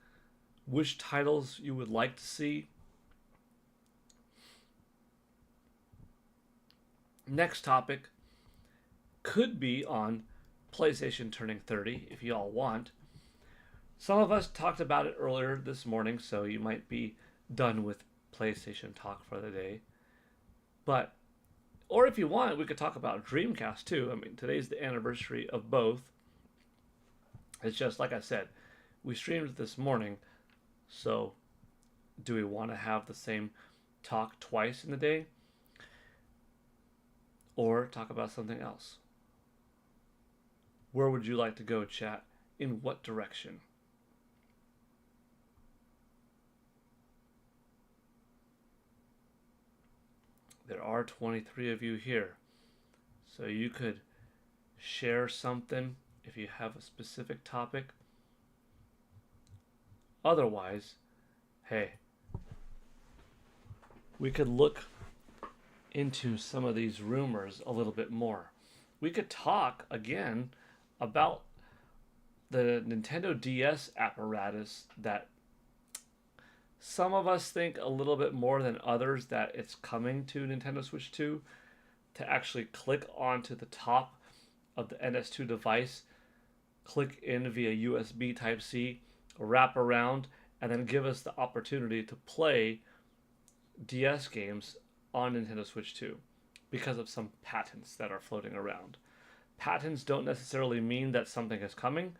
which titles you would like to see. Next topic could be on PlayStation turning 30 if you all want. Some of us talked about it earlier this morning, so you might be done with PlayStation talk for the day. But, or if you want, we could talk about Dreamcast too. I mean, today's the anniversary of both. It's just like I said, we streamed this morning, so do we want to have the same talk twice in the day? Or talk about something else? Where would you like to go, chat? In what direction? There are 23 of you here, so you could share something if you have a specific topic. Otherwise, hey, we could look into some of these rumors a little bit more. We could talk again about the Nintendo DS apparatus that some of us think a little bit more than others that it's coming to Nintendo Switch 2 to actually click onto the top of the NS2 device, click in via USB Type-C, wrap around, and then give us the opportunity to play DS games on Nintendo Switch 2 because of some patents that are floating around. Patents don't necessarily mean that something is coming,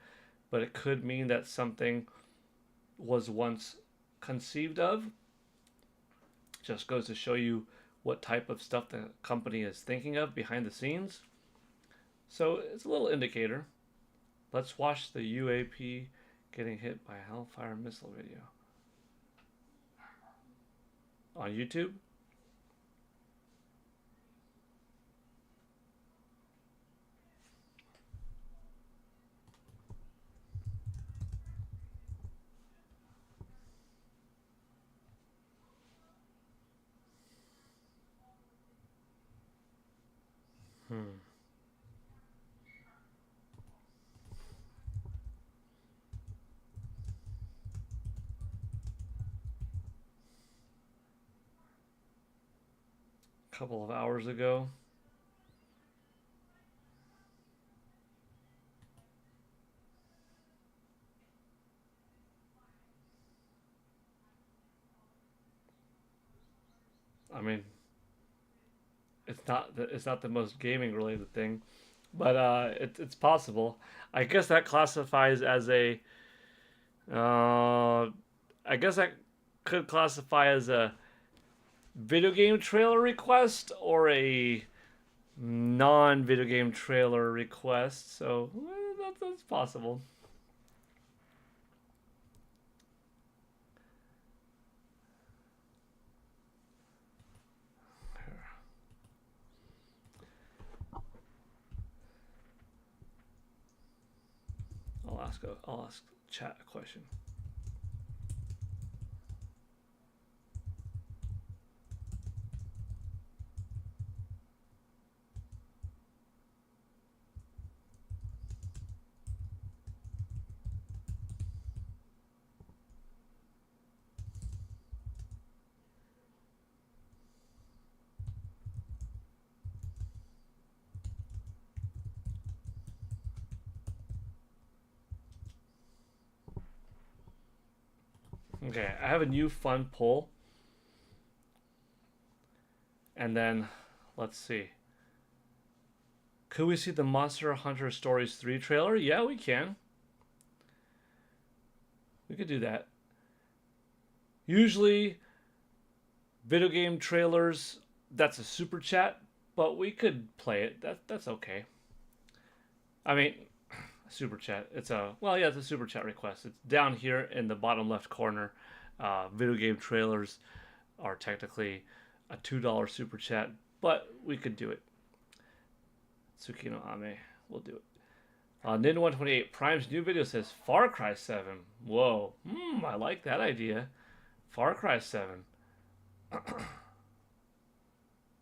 but it could mean that something was once conceived of. Just goes to show you what type of stuff the company is thinking of behind the scenes. So it's a little indicator. Let's watch the UAP getting hit by a Hellfire missile video. On YouTube? A couple of hours ago. I mean, it's not the most gaming related thing, but it's possible. I guess that classifies as a I guess that could classify as a video game trailer request or a non-video game trailer request. So that's possible. I'll ask chat a question. Okay, I have a new fun poll. And then, let's see. Could we see the Monster Hunter Stories 3 trailer? Yeah, we can. We could do that. Usually, video game trailers, that's a super chat, but we could play it. That's okay. I mean, super chat. It's a super chat request. It's down here in the bottom left corner. Video game trailers are technically a $2 super chat, but we could do it. Tsukino Ame, we'll do it. Nin128 Prime's new video says Far Cry 7. Whoa, I like that idea. Far Cry 7.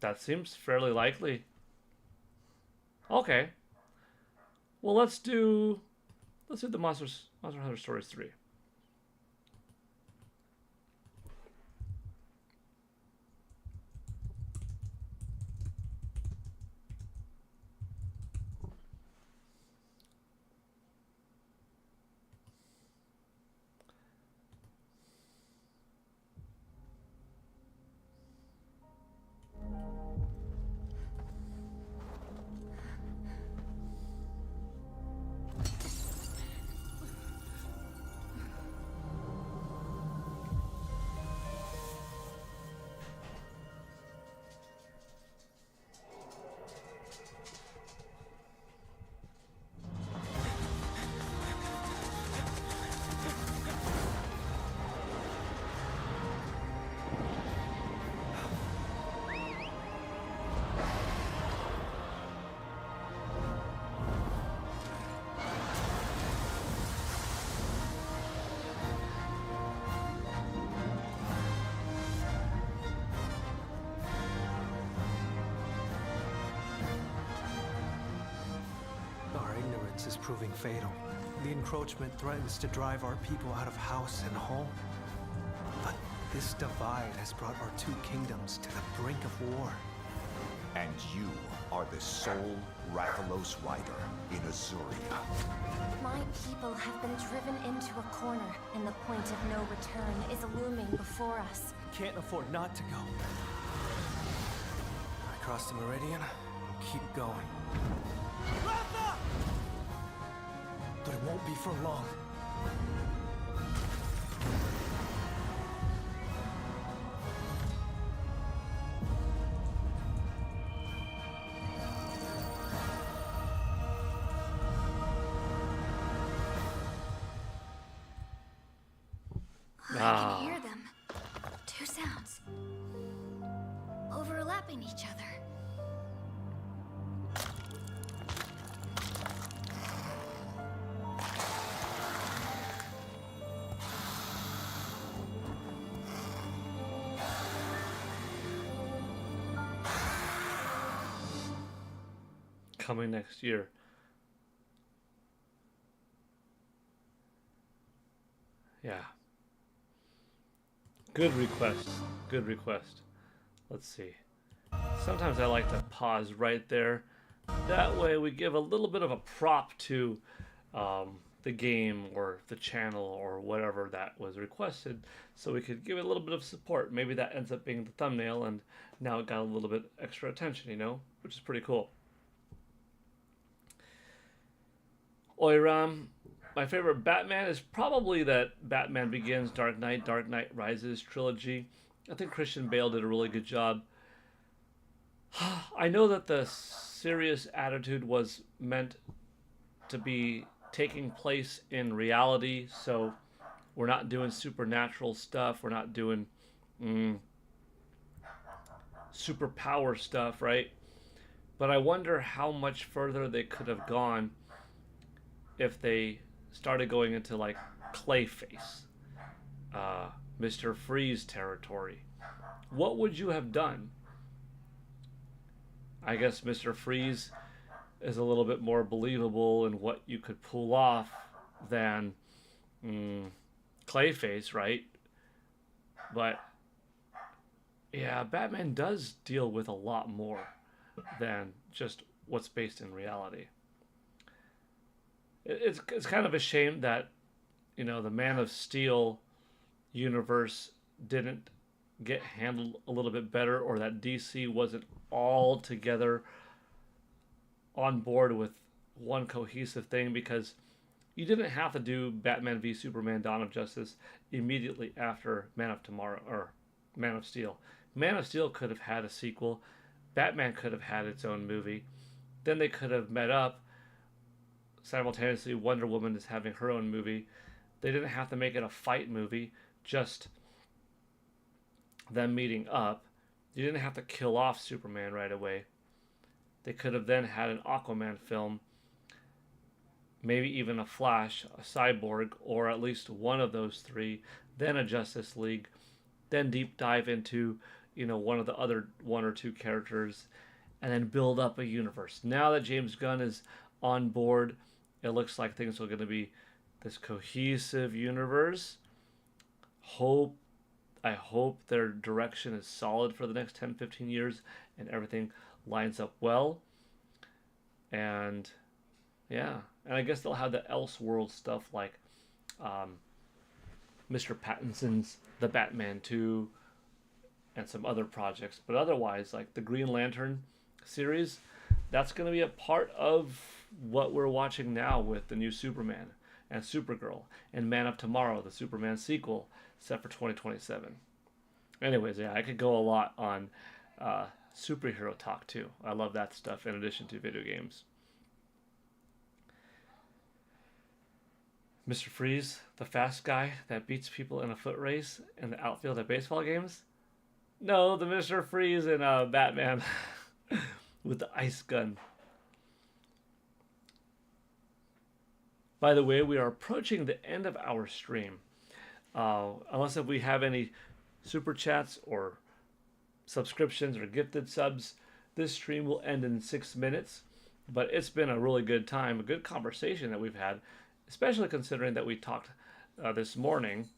That seems fairly likely. Okay. Well, let's do the Monster Hunter Stories 3. Is proving fatal. The encroachment threatens to drive our people out of house and home. But this divide has brought our two kingdoms to the brink of war. And you are the sole Rathalos rider in Azuria. My people have been driven into a corner, and the point of no return is looming before us. Can't afford not to go. I cross the meridian, keep going. Ratha! But it won't be for long. I can hear them. Two sounds. Overlapping each other. Coming next year. Yeah. Good request. Good request. Let's see. Sometimes I like to pause right there. That way we give a little bit of a prop to the game or the channel or whatever that was requested, so we could give it a little bit of support. Maybe that ends up being the thumbnail, and now it got a little bit extra attention, you know, which is pretty cool. Oiram, my favorite Batman is probably that Batman Begins, Dark Knight Rises trilogy. I think Christian Bale did a really good job. I know that the serious attitude was meant to be taking place in reality, so we're not doing supernatural stuff. We're not doing superpower stuff, right? But I wonder how much further they could have gone if they started going into like Clayface, Mr. Freeze territory. What would you have done? I guess Mr. Freeze is a little bit more believable in what you could pull off than Clayface, right? But yeah, Batman does deal with a lot more than just what's based in reality. It's kind of a shame that, you know, the Man of Steel universe didn't get handled a little bit better, or that DC wasn't all together on board with one cohesive thing, because you didn't have to do Batman v Superman Dawn of Justice immediately after Man of Tomorrow or Man of Steel. Man of Steel could have had a sequel. Batman could have had its own movie. Then they could have met up. Simultaneously, Wonder Woman is having her own movie. They didn't have to make it a fight movie, just them meeting up. You didn't have to kill off Superman right away. They could have then had an Aquaman film, maybe even a Flash, a Cyborg, or at least one of those three, then a Justice League, then deep dive into, you know, one of the other one or two characters, and then build up a universe. Now that James Gunn is on board, it looks like things are going to be this cohesive universe. I hope their direction is solid for the next 10, 15 years and everything lines up well. And yeah, and I guess they'll have the Elseworld stuff like Mr. Pattinson's The Batman 2 and some other projects. But otherwise, like the Green Lantern series, that's going to be a part of what we're watching now with the new Superman and Supergirl and Man of Tomorrow, the Superman sequel, set for 2027. Anyways, yeah, I could go a lot on superhero talk too. I love that stuff in addition to video games. Mr. Freeze, the fast guy that beats people in a foot race in the outfield at baseball games? No, the Mr. Freeze in Batman with the ice gun. By the way, we are approaching the end of our stream. Unless if we have any super chats or subscriptions or gifted subs, this stream will end in 6 minutes. But it's been a really good time, a good conversation that we've had, especially considering that we talked this morning.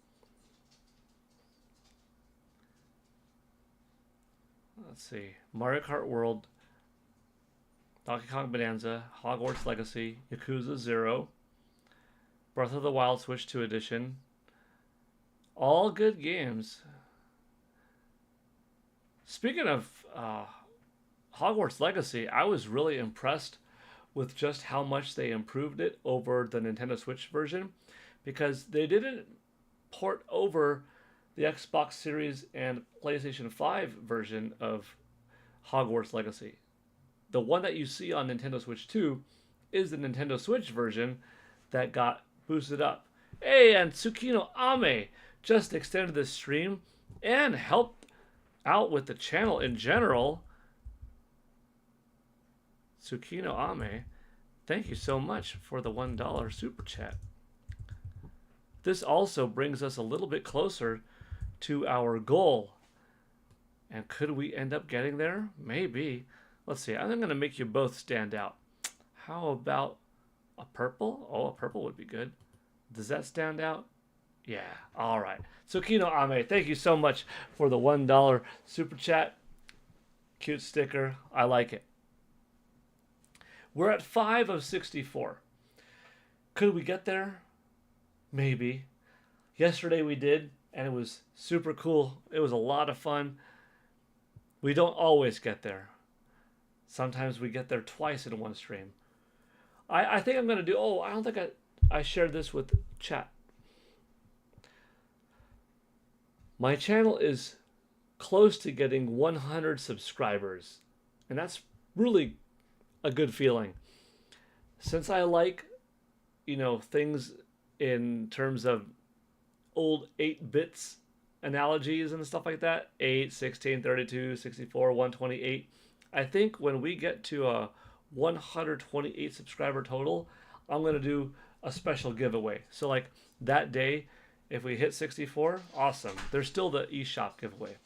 Let's see. Mario Kart World, Donkey Kong Bonanza, Hogwarts Legacy, Yakuza 0, Breath of the Wild Switch 2 Edition. All good games. Speaking of Hogwarts Legacy, I was really impressed with just how much they improved it over the Nintendo Switch version, because they didn't port over the Xbox Series and PlayStation 5 version of Hogwarts Legacy. The one that you see on Nintendo Switch 2 is the Nintendo Switch version that got boosted up. Hey, and Tsukino Ame just extended this stream and helped out with the channel in general. Tsukino Ame, thank you so much for the $1 super chat. This also brings us a little bit closer to our goal. And could we end up getting there? Maybe. Let's see. I'm going to make you both stand out. How about a purple? Oh, a purple would be good. Does that stand out? Yeah. All right. Tsukino Ame, thank you so much for the $1 super chat. Cute sticker. I like it. We're at 5 of 64. Could we get there? Maybe. Yesterday we did, and it was super cool. It was a lot of fun. We don't always get there. Sometimes we get there twice in one stream. I think I'm going to do... Oh, I don't think I shared this with chat. My channel is close to getting 100 subscribers. And that's really a good feeling. Since I like, things in terms of old 8 bits analogies and stuff like that, 8, 16, 32, 64, 128. I think when we get to a 128 subscriber total, I'm going to do a special giveaway. So like that day, if we hit 64, awesome. There's still the eShop giveaway.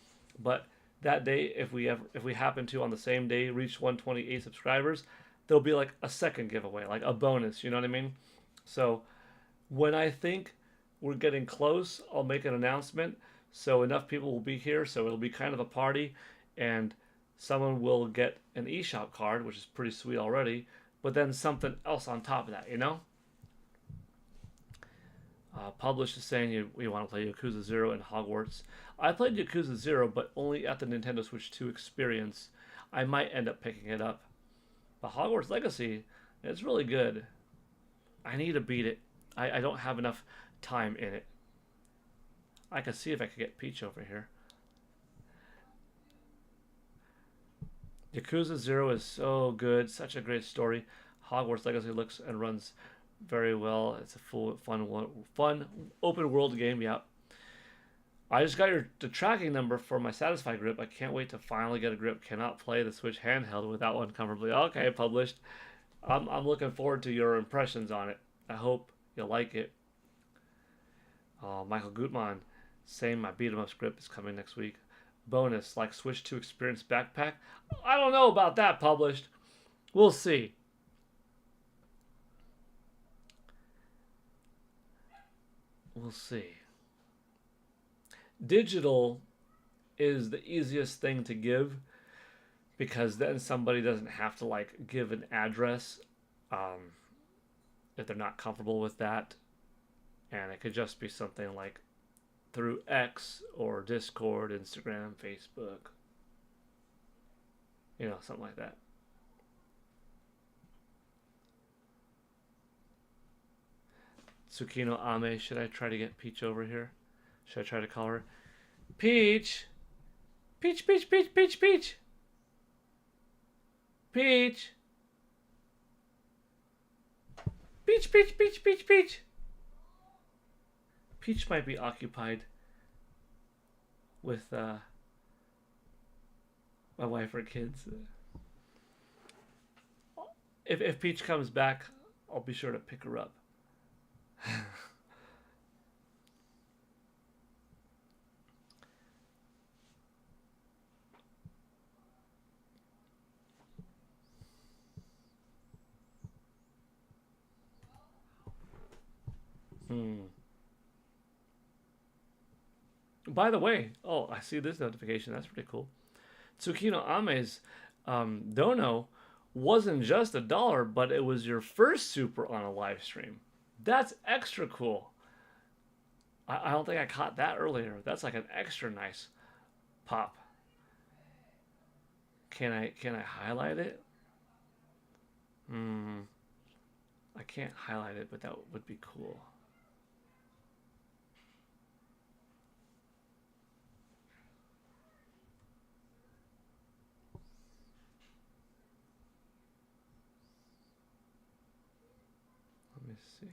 But that day, if we happen to on the same day reach 128 subscribers, there'll be like a second giveaway, like a bonus, you know what I mean? So when I think we're getting close, I'll make an announcement. So enough people will be here, so it'll be kind of a party, and someone will get an eShop card, which is pretty sweet already, but then something else on top of that, Publish is saying we want to play Yakuza 0 and Hogwarts. I played Yakuza 0, but only at the Nintendo Switch 2 experience. I might end up picking it up. But Hogwarts Legacy, it's really good. I need to beat it. I don't have enough time in it. I can see if I can get Peach over here. Yakuza 0 is so good. Such a great story. Hogwarts Legacy looks and runs very well. It's a full, fun open world game. Yeah. I just got the tracking number for my Satisfy grip. I can't wait to finally get a grip. Cannot play the Switch handheld without one comfortably. Okay, published. I'm looking forward to your impressions on it. I hope you'll like it. Michael Gutmann saying my beat 'em up script is coming next week. Bonus, like Switch 2 Experience Backpack. I don't know about that, published. We'll see. We'll see. Digital is the easiest thing to give because then somebody doesn't have to give an address if they're not comfortable with that. And it could just be something like through X or Discord, Instagram, Facebook. Something like that. Tsukino Ame, should I try to get Peach over here? Should I try to call her? Peach! Peach, Peach, Peach, Peach, Peach! Peach! Peach, Peach, Peach, Peach, Peach! Peach might be occupied with my wife or kids. If Peach comes back, I'll be sure to pick her up. By the way, I see this notification. That's pretty cool. Tsukino Ame's dono wasn't just $1, but it was your first super on a live stream. That's extra cool. I don't think I caught that earlier. That's like an extra nice pop. Can I highlight it? I can't highlight it, but that would be cool. Let me see.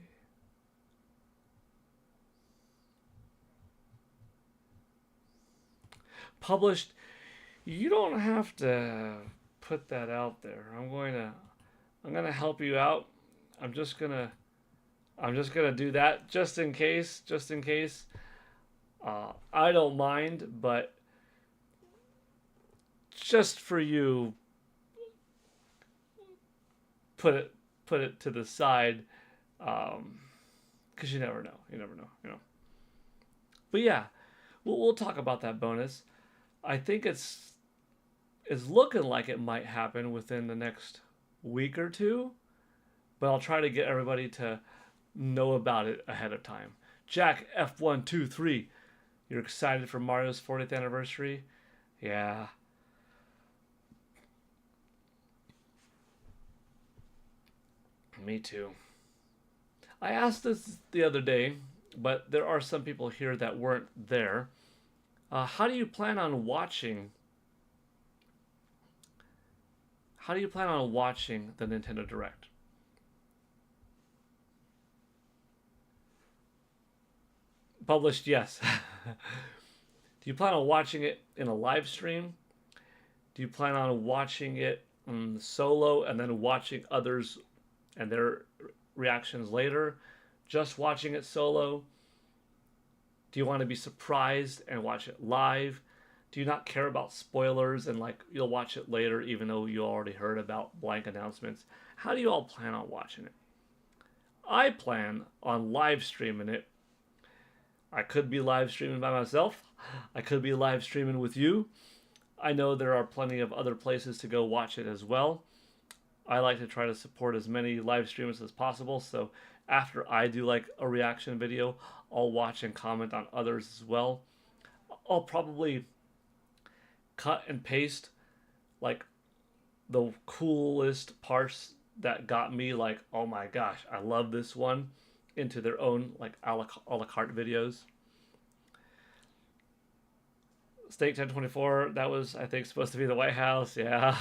Published. You don't have to put that out there. I'm gonna help you out. I'm just gonna do that just in case. Just in case. I don't mind, but just for you, put it to the side, because you never know. You never know. You know. But yeah, we'll talk about that bonus. I think it's looking like it might happen within the next week or two, but I'll try to get everybody to know about it ahead of time. Jack F123, you're excited for Mario's 40th anniversary? Yeah. Me too. I asked this the other day, but there are some people here that weren't there. How do you plan on watching? How do you plan on watching the Nintendo Direct? Published, yes. Do you plan on watching it in a live stream? Do you plan on watching it solo and then watching others and their reactions later? Just watching it solo? Do you want to be surprised and watch it live? Do you not care about spoilers and like you'll watch it later even though you already heard about blank announcements? How do you all plan on watching it? I plan on live streaming it. I could be live streaming by myself. I could be live streaming with you. I know there are plenty of other places to go watch it as well. I like to try to support as many live streamers as possible, so after I do like a reaction video, I'll watch and comment on others as well. I'll probably cut and paste like the coolest parts that got me like, oh my gosh, I love this one, into their own like a la carte videos. Steak 1024, that was I think supposed to be the White House. Yeah.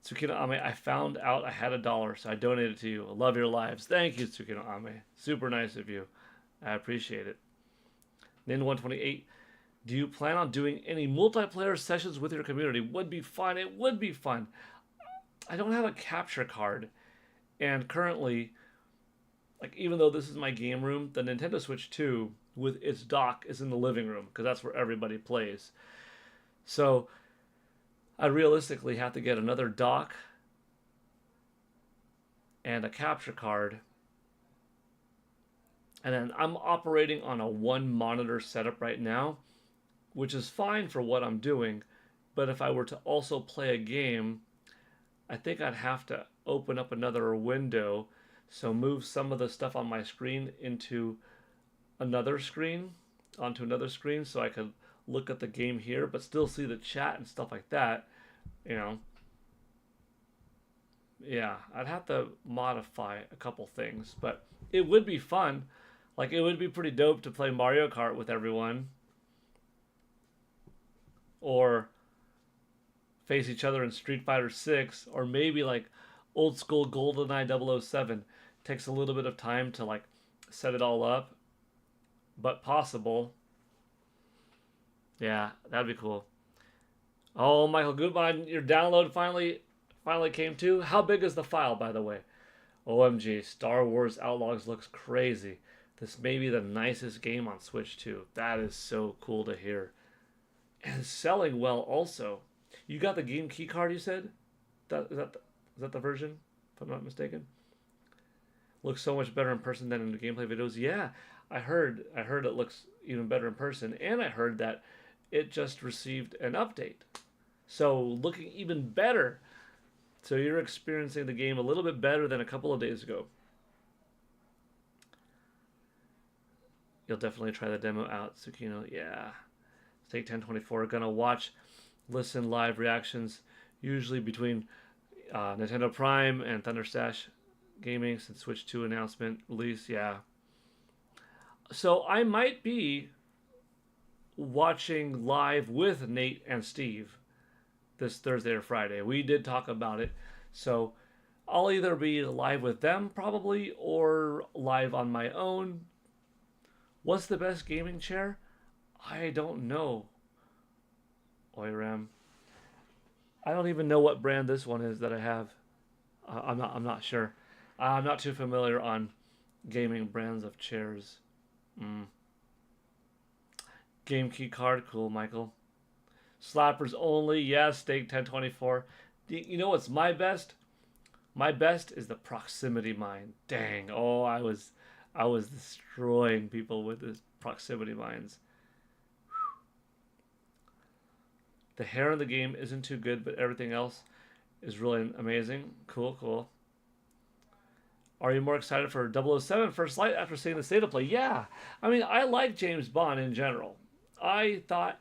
Tsukino Ame, I found out I had $1, so I donated to you. I love your lives. Thank you, Tsukino Ame. Super nice of you. I appreciate it. Nin128, do you plan on doing any multiplayer sessions with your community? Would be fun. It would be fun. I don't have a capture card, and currently, like even though this is my game room, the Nintendo Switch 2 with its dock is in the living room because that's where everybody plays. So I realistically have to get another dock and a capture card. And then I'm operating on a one monitor setup right now, which is fine for what I'm doing. But if I were to also play a game, I think I'd have to open up another window. So move some of the stuff on my screen into another screen, onto another screen, so I could look at the game here, but still see the chat and stuff like that, you know. Yeah, I'd have to modify a couple things, but it would be fun. Like, it would be pretty dope to play Mario Kart with everyone. Or face each other in Street Fighter 6, or maybe like old school GoldenEye 007. Takes a little bit of time to like set it all up, but possible. Yeah, that'd be cool. Oh, Michael Goodman, your download finally came too. How big is the file, by the way? OMG, Star Wars Outlaws looks crazy. This may be the nicest game on Switch 2. That is so cool to hear. And selling well also. You got the game key card, you said? Is that the version, if I'm not mistaken? Looks so much better in person than in the gameplay videos. Yeah, I heard it looks even better in person, and I heard that it just received an update. So looking even better. So you're experiencing the game a little bit better than a couple of days ago. You'll definitely try the demo out, Tsukino. Yeah. Steak 1024. Gonna watch, listen, live reactions, usually between Nintendo Prime and Thunderstash Gaming since Switch 2 announcement release. Yeah. So I might be watching live with Nate and Steve this Thursday or Friday. We did talk about it. So I'll either be live with them probably or live on my own. What's the best gaming chair? I don't know. OIRAM. I don't even know what brand this one is that I have. I'm not sure. I'm not too familiar on gaming brands of chairs. Game key card, cool, Michael. Slappers only, yes. Steak 1024. You know what's my best? My best is the proximity mine. Dang, oh, I was destroying people with the proximity mines. The hair in the game isn't too good, but everything else is really amazing. Cool, cool. Are you more excited for 007 First Light after seeing the state of play? Yeah. I mean, I like James Bond in general. I thought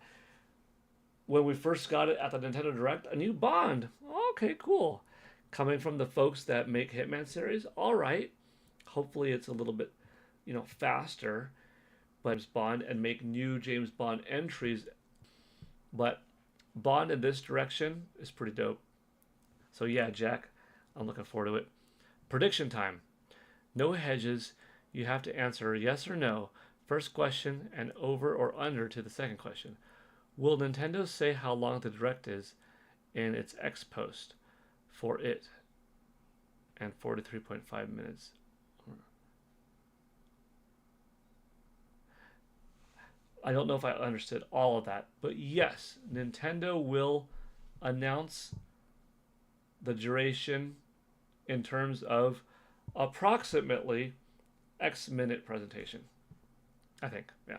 when we first got it at the Nintendo Direct, a new Bond. Okay, cool. Coming from the folks that make Hitman series, all right. Hopefully it's a little bit, faster. But James Bond and make new James Bond entries. But Bond in this direction is pretty dope. So yeah, Jack, I'm looking forward to it. Prediction time. No hedges. You have to answer yes or no. First question and over or under to the second question. Will Nintendo say how long the Direct is in its X post for it? And 43.5 minutes. I don't know if I understood all of that, but yes, Nintendo will announce the duration in terms of approximately X minute presentation. I think, yeah.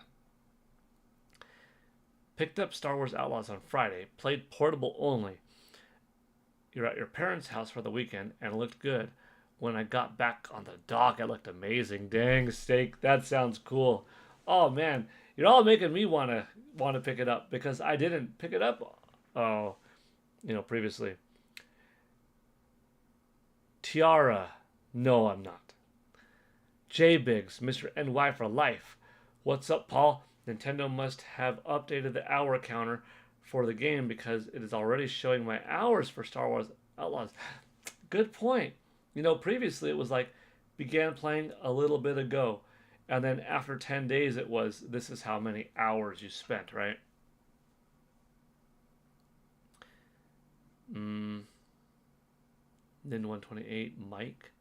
Picked up Star Wars Outlaws on Friday, played portable only. You're at your parents' house for the weekend and it looked good. When I got back on the dock, it looked amazing. Dang, Steak, that sounds cool. Oh man, you're all making me wanna pick it up because I didn't pick it up. Previously. Tiara, no, I'm not. J Biggs, Mr. NY for life. What's up, Paul? Nintendo must have updated the hour counter for the game because it is already showing my hours for Star Wars Outlaws. Good point. Previously it was like began playing a little bit ago, and then after 10 days it was this is how many hours you spent, right? Nin 128, Mike,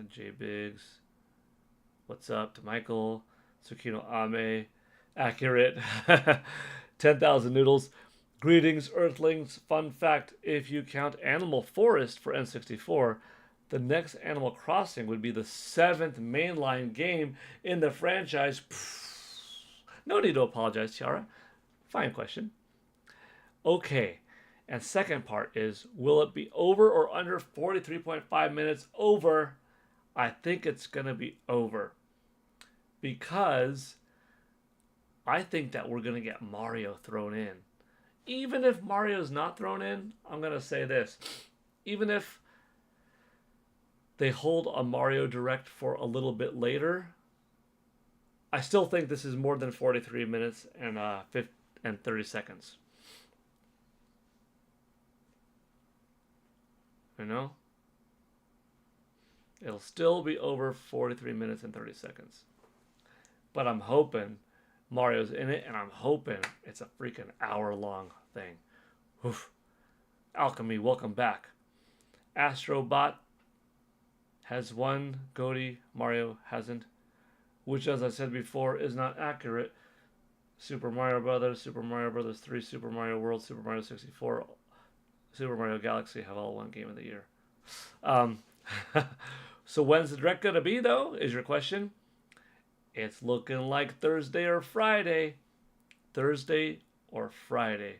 J Biggs. What's up to Michael? Tsukino Ame, accurate. 10,000 noodles. Greetings, Earthlings. Fun fact, if you count Animal Forest for N64, the next Animal Crossing would be the 7th mainline game in the franchise. No need to apologize, Tiara. Fine question. Okay, and second part is, will it be over or under 43.5 minutes? Over. I think it's going to be over. Because I think that we're going to get Mario thrown in. Even if Mario's not thrown in, I'm going to say this. Even if they hold a Mario Direct for a little bit later, I still think this is more than 43 minutes and 30 seconds. It'll still be over 43 minutes and 30 seconds. But I'm hoping Mario's in it, and I'm hoping it's a freaking hour-long thing. Oof. Alchemy, welcome back. Astrobot has one goatee, Mario hasn't. Which, as I said before, is not accurate. Super Mario Brothers, Super Mario Brothers 3, Super Mario World, Super Mario 64, Super Mario Galaxy have all one game of the year. So when's the Direct going to be, though, is your question? It's looking like Thursday or Friday. Thursday or Friday.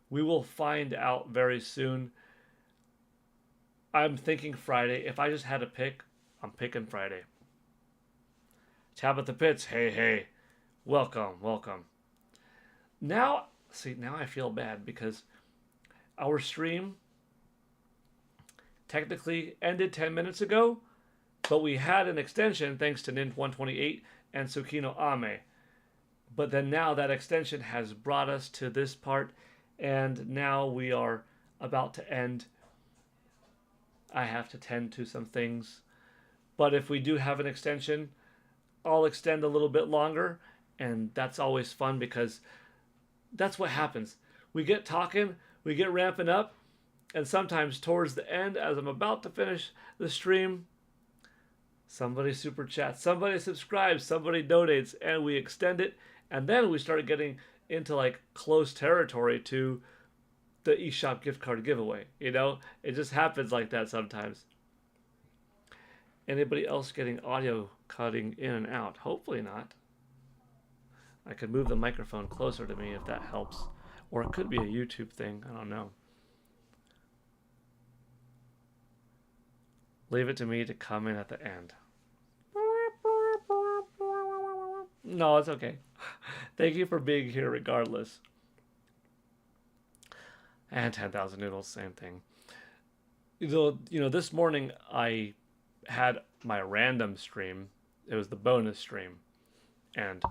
We will find out very soon. I'm thinking Friday. If I just had to pick, I'm picking Friday. Tabitha Pitts, hey. Welcome. Now I feel bad because our stream technically ended 10 minutes ago, but we had an extension thanks to Nin128 and Tsukino Ame. But then now that extension has brought us to this part, and now we are about to end. I have to tend to some things. But if we do have an extension, I'll extend a little bit longer, and that's always fun because that's what happens. we get talking, we get ramping up, and sometimes towards the end, as I'm about to finish the stream, somebody super chats, somebody subscribes, somebody donates, and we extend it, and then we start getting into like close territory to the eShop gift card giveaway. You know, it just happens like that sometimes. Anybody else getting audio cutting in and out? Hopefully not. I could move the microphone closer to me if that helps. Or it could be a YouTube thing. I don't know. Leave it to me to come in at the end. No, it's okay. Thank you for being here regardless. And 10,000 noodles, same thing. You know, this morning I had my random stream. It was the bonus stream. And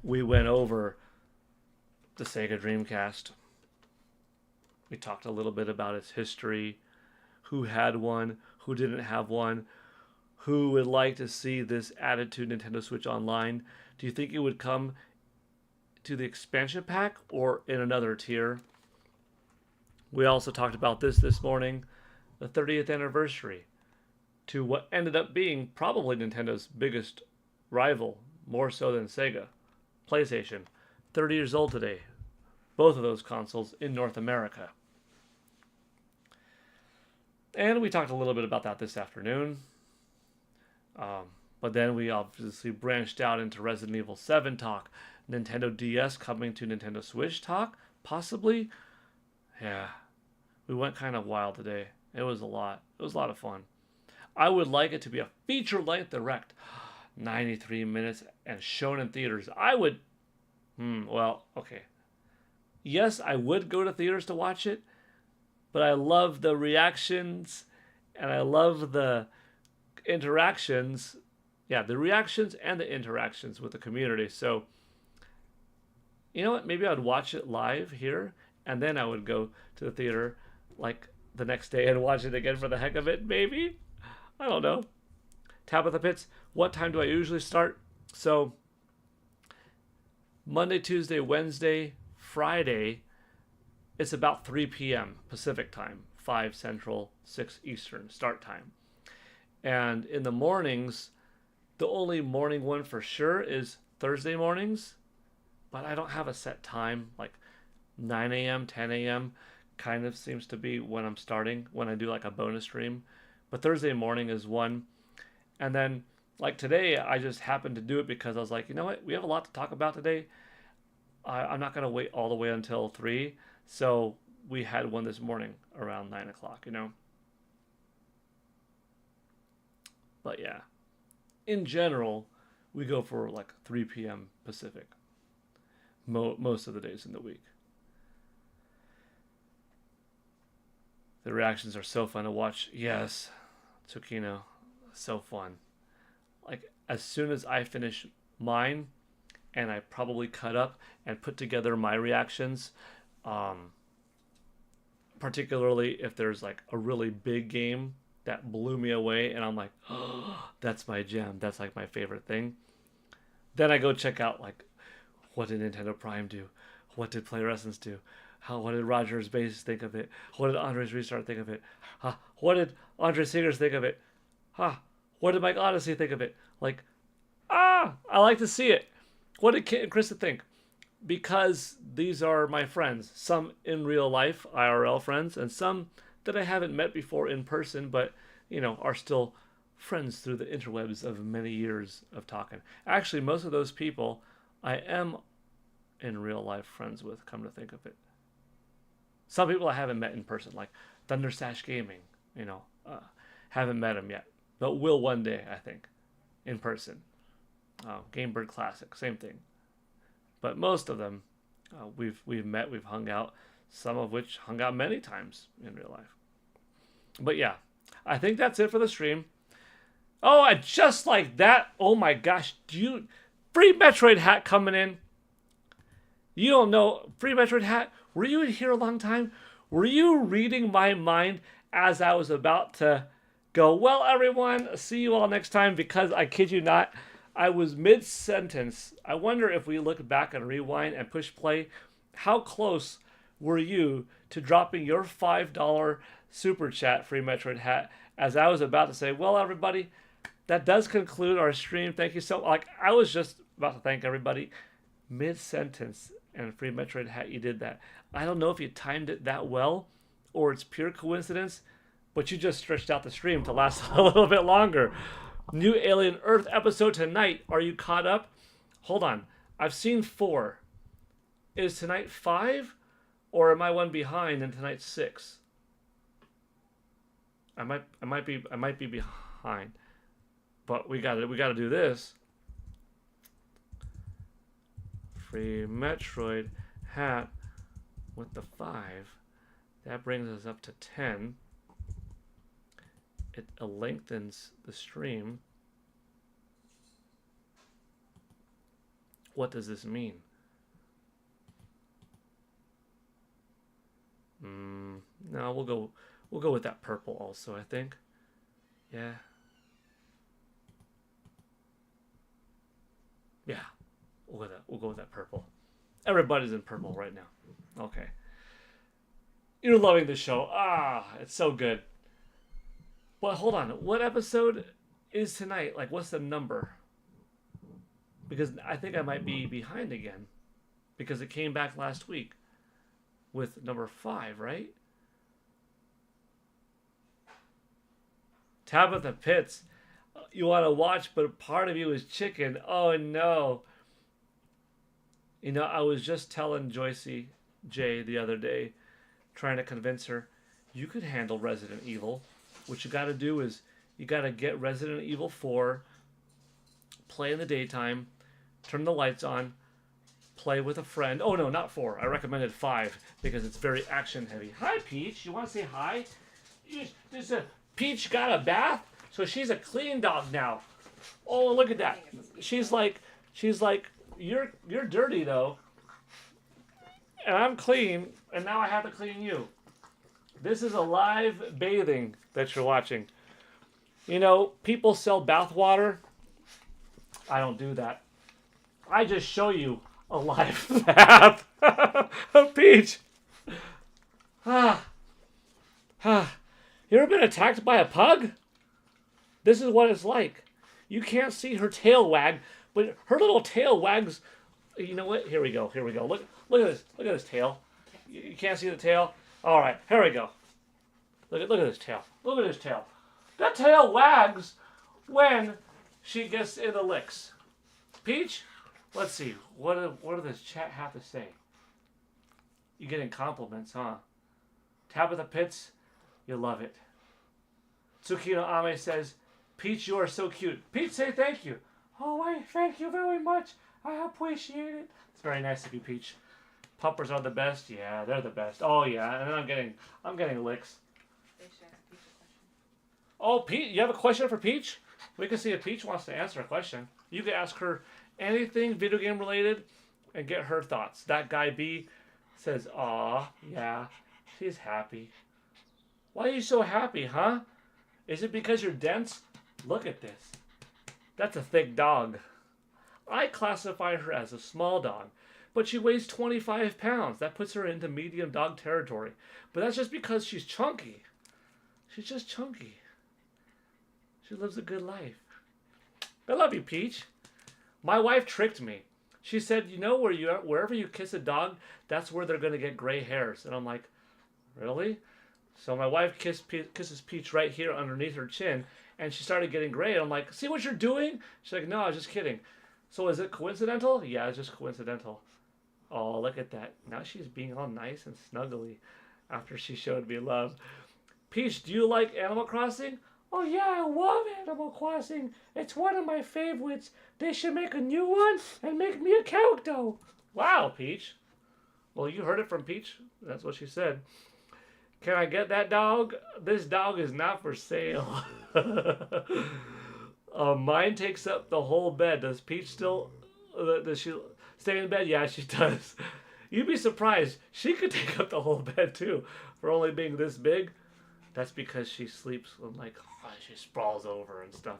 we went over the Sega Dreamcast. We talked a little bit about its history, who had one, who didn't have one, who would like to see this added to Nintendo Switch Online. Do you think it would come to the expansion pack or in another tier? We also talked about this morning, the 30th anniversary, to what ended up being probably Nintendo's biggest rival, more so than Sega, PlayStation. 30 years old today. Both of those consoles in North America. And we talked a little bit about that this afternoon. But then we obviously branched out into Resident Evil 7 talk. Nintendo DS coming to Nintendo Switch talk, possibly. Yeah, we went kind of wild today. It was a lot. It was a lot of fun. I would like it to be a feature-length direct. 93 minutes and shown in theaters. I would... well, okay. Yes, I would go to theaters to watch it, but I love the reactions and I love the interactions. Yeah, the reactions and the interactions with the community. So, you know what? Maybe I'd watch it live here and then I would go to the theater like the next day and watch it again for the heck of it, maybe? I don't know. Tabitha Pitts, what time do I usually start? So, Monday, Tuesday, Wednesday, Friday, it's about 3 p.m. Pacific time, 5 Central, 6 Eastern start time. And in the mornings, the only morning one for sure is Thursday mornings, but I don't have a set time, like 9 a.m., 10 a.m. kind of seems to be when I'm starting, when I do like a bonus stream. But Thursday morning is one. And then, like today, I just happened to do it because I was like, you know what? We have a lot to talk about today. I'm not going to wait all the way until 3. So we had one this morning around 9 o'clock, you know? But yeah, in general, we go for like 3 p.m. Pacific most of the days in the week. The reactions are so fun to watch. Yes, Tsukino, so fun. Like, as soon as I finish mine, and I probably cut up and put together my reactions, particularly if there's like a really big game that blew me away, and I'm like, oh, that's my jam. That's like my favorite thing. Then I go check out like, what did Nintendo Prime do? What did Play Lessons do? What did Roger's Base think of it? What did Andre's Restart think of it? What did Andre Singers think of it? What did Mike Odyssey think of it? Like, I like to see it. What did Kit and Krista think? Because these are my friends. Some in real life, IRL friends, and some that I haven't met before in person, but, you know, are still friends through the interwebs of many years of talking. Actually, most of those people I am in real life friends with, come to think of it. Some people I haven't met in person, like Thundersash Gaming, you know, haven't met him yet, but will one day, I think, in person. Gamebird Classic, same thing. But most of them, we've met, we've hung out, some of which hung out many times in real life. But yeah, I think that's it for the stream. Oh, and just like that, oh my gosh, free Metroid hat coming in. You don't know, free Metroid hat, were you in here a long time? Were you reading my mind as I was about to go, well, everyone, see you all next time? Because I kid you not, I was mid-sentence. I wonder if we look back and rewind and push play, how close were you to dropping your $5 super chat free Metroid hat as I was about to say, well, everybody, that does conclude our stream. Thank you so much. Like, I was just about to thank everybody mid-sentence, and free Metroid hat, you did that. I don't know if you timed it that well or it's pure coincidence, but you just stretched out the stream to last a little bit longer. New Alien Earth episode tonight. Are you caught up? Hold on. I've seen 4. Is tonight 5? Or am I one behind and tonight's 6? I might be behind. But we gotta do this. Free Metroid hat with the 5. That brings us up to 10. It lengthens the stream. What does this mean? No, we'll go with that purple also, I think. Yeah. Yeah. We'll go with that purple. Everybody's in purple right now. Okay. You're loving the show. Ah, it's so good. Well, hold on. What episode is tonight? Like, what's the number? Because I think I might be behind again. Because it came back last week with number 5, right? Tabitha Pitts. You want to watch, but part of you is chicken. Oh, no. You know, I was just telling Joycey J the other day, trying to convince her, you could handle Resident Evil. What you got to do is you got to get Resident Evil 4, play in the daytime, turn the lights on, play with a friend. Oh, no, not 4. I recommended 5 because it's very action heavy. Hi, Peach. You want to say hi? Peach got a bath, so she's a clean dog now. Oh, look at that. She's like, you're dirty, though. And I'm clean, and now I have to clean you. This is a live bathing that you're watching. You know, people sell bath water. I don't do that. I just show you a live bath of Peach. You ever been attacked by a pug? This is what it's like. You can't see her tail wag, but her little tail wags. You know what? Here we go. Look at this. Look at this tail. You can't see the tail? All right, here we go. Look at this tail. Look at this tail. That tail wags when she gets in the licks. Peach, let's see. What does this chat have to say? You're getting compliments, huh? Tabitha Pitts, you love it. Tsukino Ame says, Peach, you are so cute. Peach, say thank you. Oh, wait, thank you very much. I appreciate it. It's very nice of you, Peach. Puppers are the best. Yeah, they're the best. Oh yeah, and I'm getting licks. Oh, Pete, you have a question for Peach? We can see if Peach wants to answer a question. You can ask her anything video game related and get her thoughts. That guy B says, "Aw, yeah, she's happy." Why are you so happy, huh? Is it because you're dense? Look at this. That's a thick dog. I classify her as a small dog, but she weighs 25 pounds. That puts her into medium dog territory. But that's just because she's chunky. She's just chunky. She lives a good life. I love you, Peach. My wife tricked me. She said, you know, wherever you kiss a dog, that's where they're going to get gray hairs. And I'm like, really? So my wife kisses Peach right here underneath her chin, and she started getting gray. And I'm like, see what you're doing? She's like, no, I was just kidding. So is it coincidental? Yeah, it's just coincidental. Oh, look at that. Now she's being all nice and snuggly after she showed me love. Peach, do you like Animal Crossing? Oh yeah, I love Animal Crossing. It's one of my favorites. They should make a new one and make me a character. Wow, Peach. Well, you heard it from Peach. That's what she said. Can I get that dog? This dog is not for sale. Mine takes up the whole bed. Does Peach still... does she stay in bed? Yeah, she does. You'd be surprised. She could take up the whole bed, too, for only being this big. That's because she sleeps when, like, she sprawls over and stuff.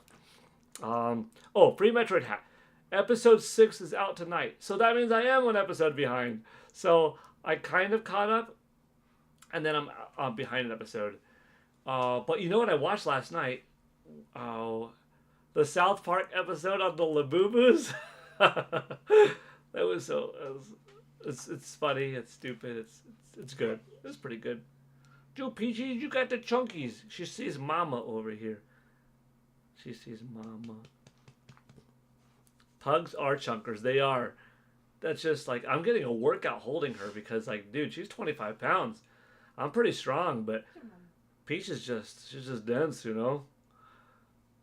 Oh, free Metroid hat. Episode 6 is out tonight. So that means I am one episode behind. So I kind of caught up, and then I'm behind an episode. But you know what I watched last night? Oh, the South Park episode on the Labubus. That was so. It's funny. It's stupid. It's good. It's pretty good. Joe Peachy, you got the chunkies. She sees Mama over here. She sees Mama. Pugs are chunkers. They are. That's just like, I'm getting a workout holding her because, like, dude, she's 25 pounds. I'm pretty strong, but Peach is she's just dense, you know?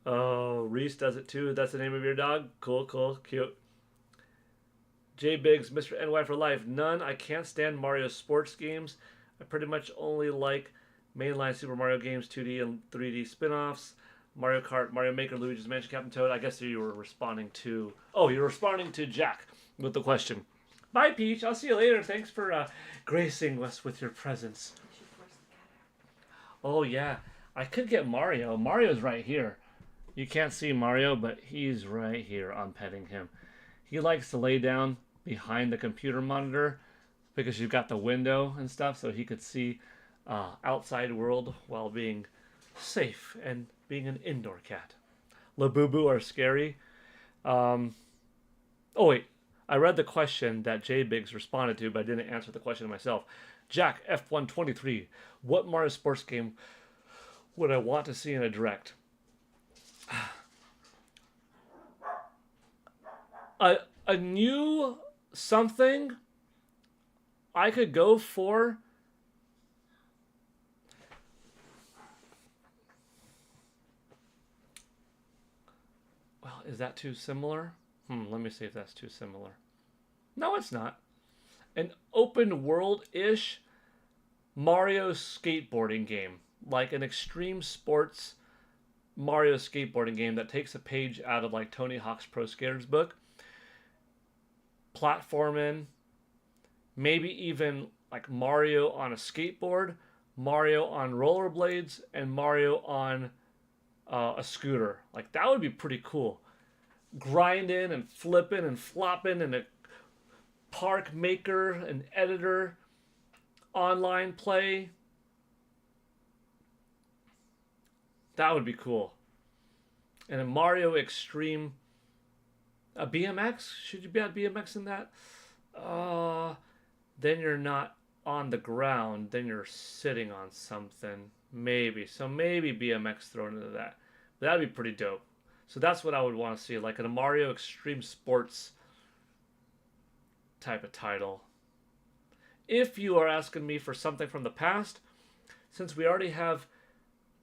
Oh, Reese does it too. That's the name of your dog? Cool, cute. J Biggs, Mr. NY for life. None. I can't stand Mario sports games. I pretty much only like mainline Super Mario games, 2D and 3D spin-offs. Mario Kart, Mario Maker, Luigi's Mansion, Captain Toad. I guess you were responding to... Oh, you're responding to Jack with the question. Bye, Peach. I'll see you later. Thanks for gracing us with your presence. Oh, yeah. I could get Mario. Mario's right here. You can't see Mario, but he's right here. I'm petting him. He likes to lay down behind the computer monitor because you've got the window and stuff, so he could see outside world while being safe and being an indoor cat. Labubu are scary. Oh, wait. I read the question that J Biggs responded to, but I didn't answer the question myself. Jack F123. What Mario sports game would I want to see in a direct? A new something I could go for. Well, is that too similar? Let me see if that's too similar. No, it's not. An open world-ish Mario skateboarding game. Like an extreme sports Mario skateboarding game that takes a page out of like Tony Hawk's Pro Skaters book. Platforming. Maybe even like Mario on a skateboard, Mario on rollerblades, and Mario on a scooter. Like that would be pretty cool. Grinding and flipping and flopping and a park maker, an editor, online play. That would be cool. And a Mario Extreme. A BMX? Should you be on BMX in that? Then you're not on the ground. Then you're sitting on something. Maybe. So maybe BMX thrown into that. But that'd be pretty dope. So that's what I would want to see. Like a Mario Extreme Sports type of title. If you are asking me for something from the past, since we already have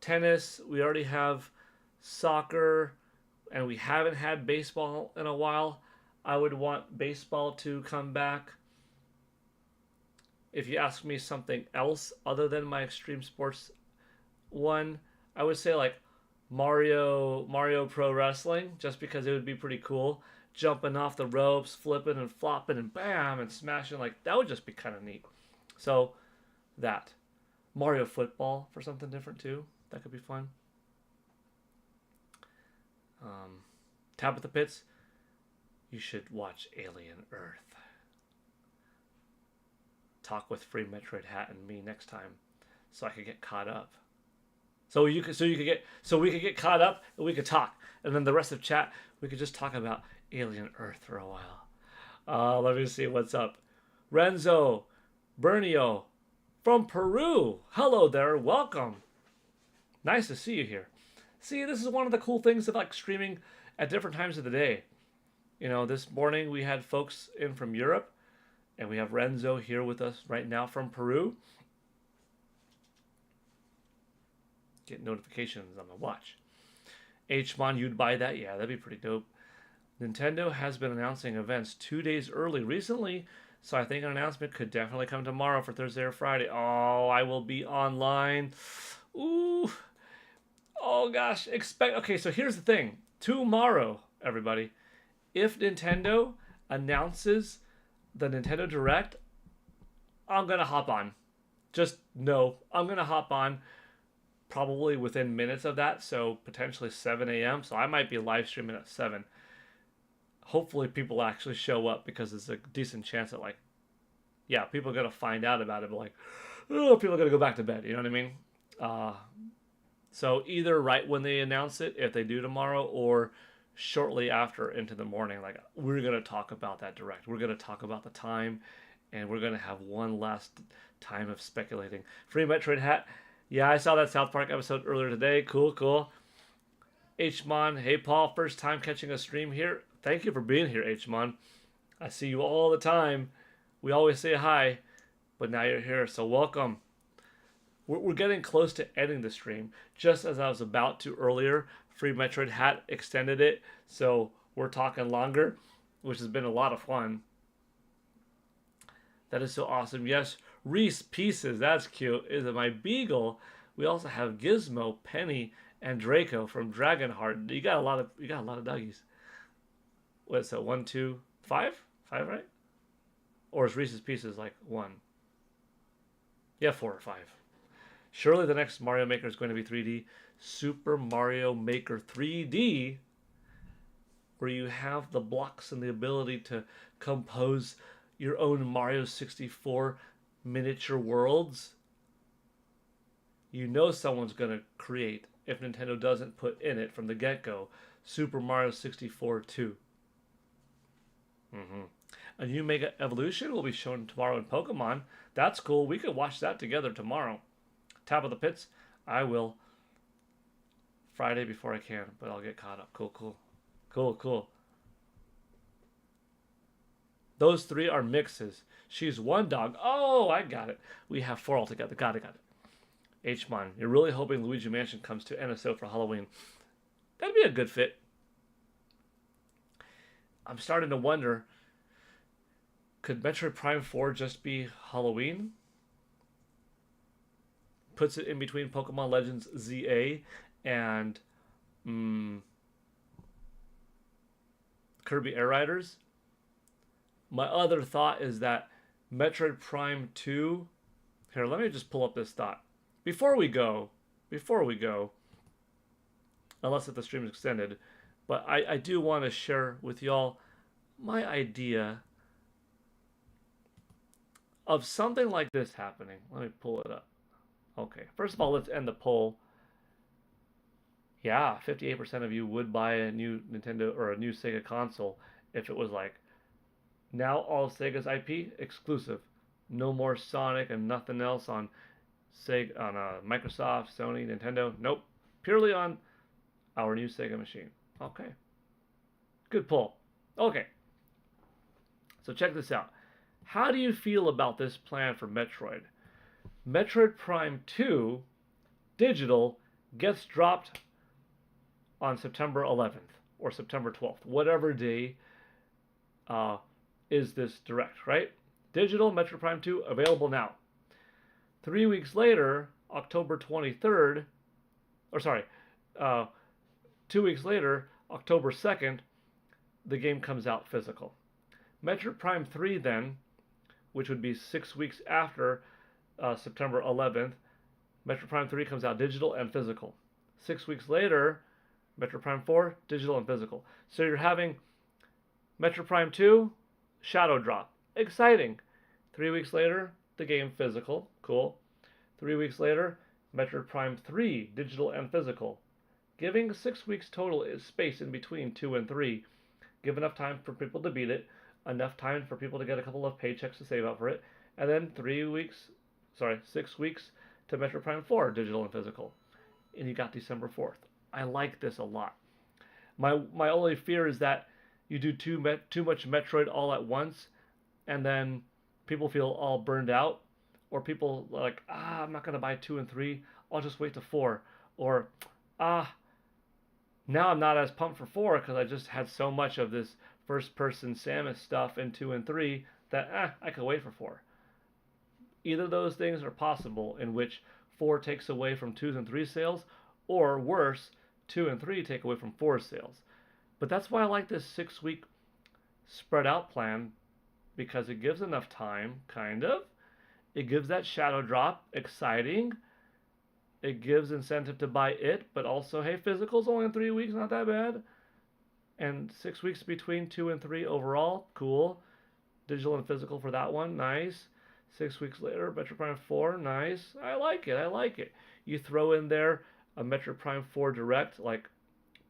tennis, we already have soccer, and we haven't had baseball in a while, I would want baseball to come back. If you ask me something else other than my extreme sports one, I would say like Mario Pro Wrestling, just because it would be pretty cool. Jumping off the ropes, flipping and flopping and bam and smashing, like that would just be kind of neat. So that. Mario Football for something different too. That could be fun. Tabitha Pitts, you should watch Alien Earth. Talk with Free Metroid Hat and me next time, so I could get caught up. So we could get caught up and we could talk, and then the rest of chat we could just talk about Alien Earth for a while. Let me see what's up. Renzo Bernio from Peru. Hello there, welcome. Nice to see you here. See, this is one of the cool things of like streaming at different times of the day. You know, this morning we had folks in from Europe, and we have Renzo here with us right now from Peru. Get notifications on my watch. Hmon, you'd buy that? Yeah, that'd be pretty dope. Nintendo has been announcing events 2 days early recently, so I think an announcement could definitely come tomorrow for Thursday or Friday. Oh, I will be online. Ooh. Oh gosh, okay, so here's the thing. Tomorrow, everybody, if Nintendo announces the Nintendo Direct, I'm going to hop on. Just know, I'm going to hop on probably within minutes of that, so potentially 7 a.m. So I might be live streaming at 7. hopefully people actually show up, because there's a decent chance that, like, yeah, people are gonna find out about it, but like, oh, people are gonna go back to bed. You know what I mean? Uh, so either right when they announce it, if they do tomorrow, or shortly after into the morning, like, we're gonna talk about that direct. We're gonna talk about the time, and we're gonna have one last time of speculating. Free Metroid hat. Yeah, I saw that South Park episode earlier today. Cool, cool. Hmon, hey Paul, first time catching a stream here. Thank you for being here, Hmon. I see you all the time. We always say hi, but now you're here, so welcome. We're getting close to ending the stream. Just as I was about to earlier, Free Metroid Hat extended it, so we're talking longer, which has been a lot of fun. That is so awesome. Yes, Reese Pieces, that's cute. Is it my Beagle? We also have Gizmo, Penny, and Draco from Dragonheart. You got a lot of doggies. What's that? 1, 2, 5? 5, right? Or is Reese's Pieces like 1? Yeah, 4 or 5. Surely the next Mario Maker is going to be 3D. Super Mario Maker 3D, where you have the blocks and the ability to compose your own Mario 64 miniature worlds. You know someone's going to create, if Nintendo doesn't put in it from the get-go, Super Mario 64 2. A new Mega Evolution will be shown tomorrow in Pokemon. That's cool. We could watch that together tomorrow. Top of the Pits, I will. Friday before I can, but I'll get caught up. Cool. Those 3 are mixes. She's 1 dog. Oh, I got it. We have 4 altogether. Got it. Hmon, you're really hoping Luigi Mansion comes to NSO for Halloween. That'd be a good fit. I'm starting to wonder, could Metroid Prime 4 just be Halloween? Puts it in between Pokemon Legends ZA and Kirby Air Riders. My other thought is that Metroid Prime 2... Here, let me just pull up this thought. Before we go, unless if the stream is extended, but I do want to share with y'all my idea of something like this happening. Let me pull it up. Okay, first of all, let's end the poll. Yeah, 58% of you would buy a new Nintendo or a new Sega console if it was like, now all Sega's IP exclusive. No more Sonic and nothing else on Sega, on Microsoft, Sony, Nintendo. Nope, purely on our new Sega machine. Okay, good poll. Okay, so check this out. How do you feel about this plan for Metroid? Metroid Prime 2 digital gets dropped on September 11th or September 12th, whatever day is this direct, right? Digital Metroid Prime 2 available now. 3 weeks later, October 23rd, 2 weeks later, October 2nd, the game comes out physical. Metroid Prime 3 then, which would be 6 weeks after September 11th, Metroid Prime 3 comes out digital and physical. 6 weeks later, Metroid Prime 4, digital and physical. So you're having Metroid Prime 2, Shadow Drop. Exciting. 3 weeks later, the game physical. Cool. 3 weeks later, Metroid Prime 3, digital and physical. Giving 6 weeks total is space in between 2 and 3. Give enough time for people to beat it, enough time for people to get a couple of paychecks to save up for it, and then 6 weeks to Metroid Prime 4, digital and physical. And you got December 4th. I like this a lot. My only fear is that you do too much Metroid all at once, and then people feel all burned out, or people are like, I'm not going to buy 2 and 3, I'll just wait to 4, or now I'm not as pumped for 4 because I just had so much of this first-person Samus stuff in 2 and 3 that I could wait for 4. Either of those things are possible, in which 4 takes away from 2 and 3 sales, or worse, 2 and 3 take away from 4 sales. But that's why I like this 6-week spread out plan, because it gives enough time, kind of. It gives that shadow drop, exciting. It gives incentive to buy it, but also, hey, physical's only in 3 weeks, not that bad. And 6 weeks between 2 and 3 overall. Cool. Digital and physical for that one. Nice. 6 weeks later, Metroid Prime 4. Nice. I like it. I like it. You throw in there a Metroid Prime 4 Direct, like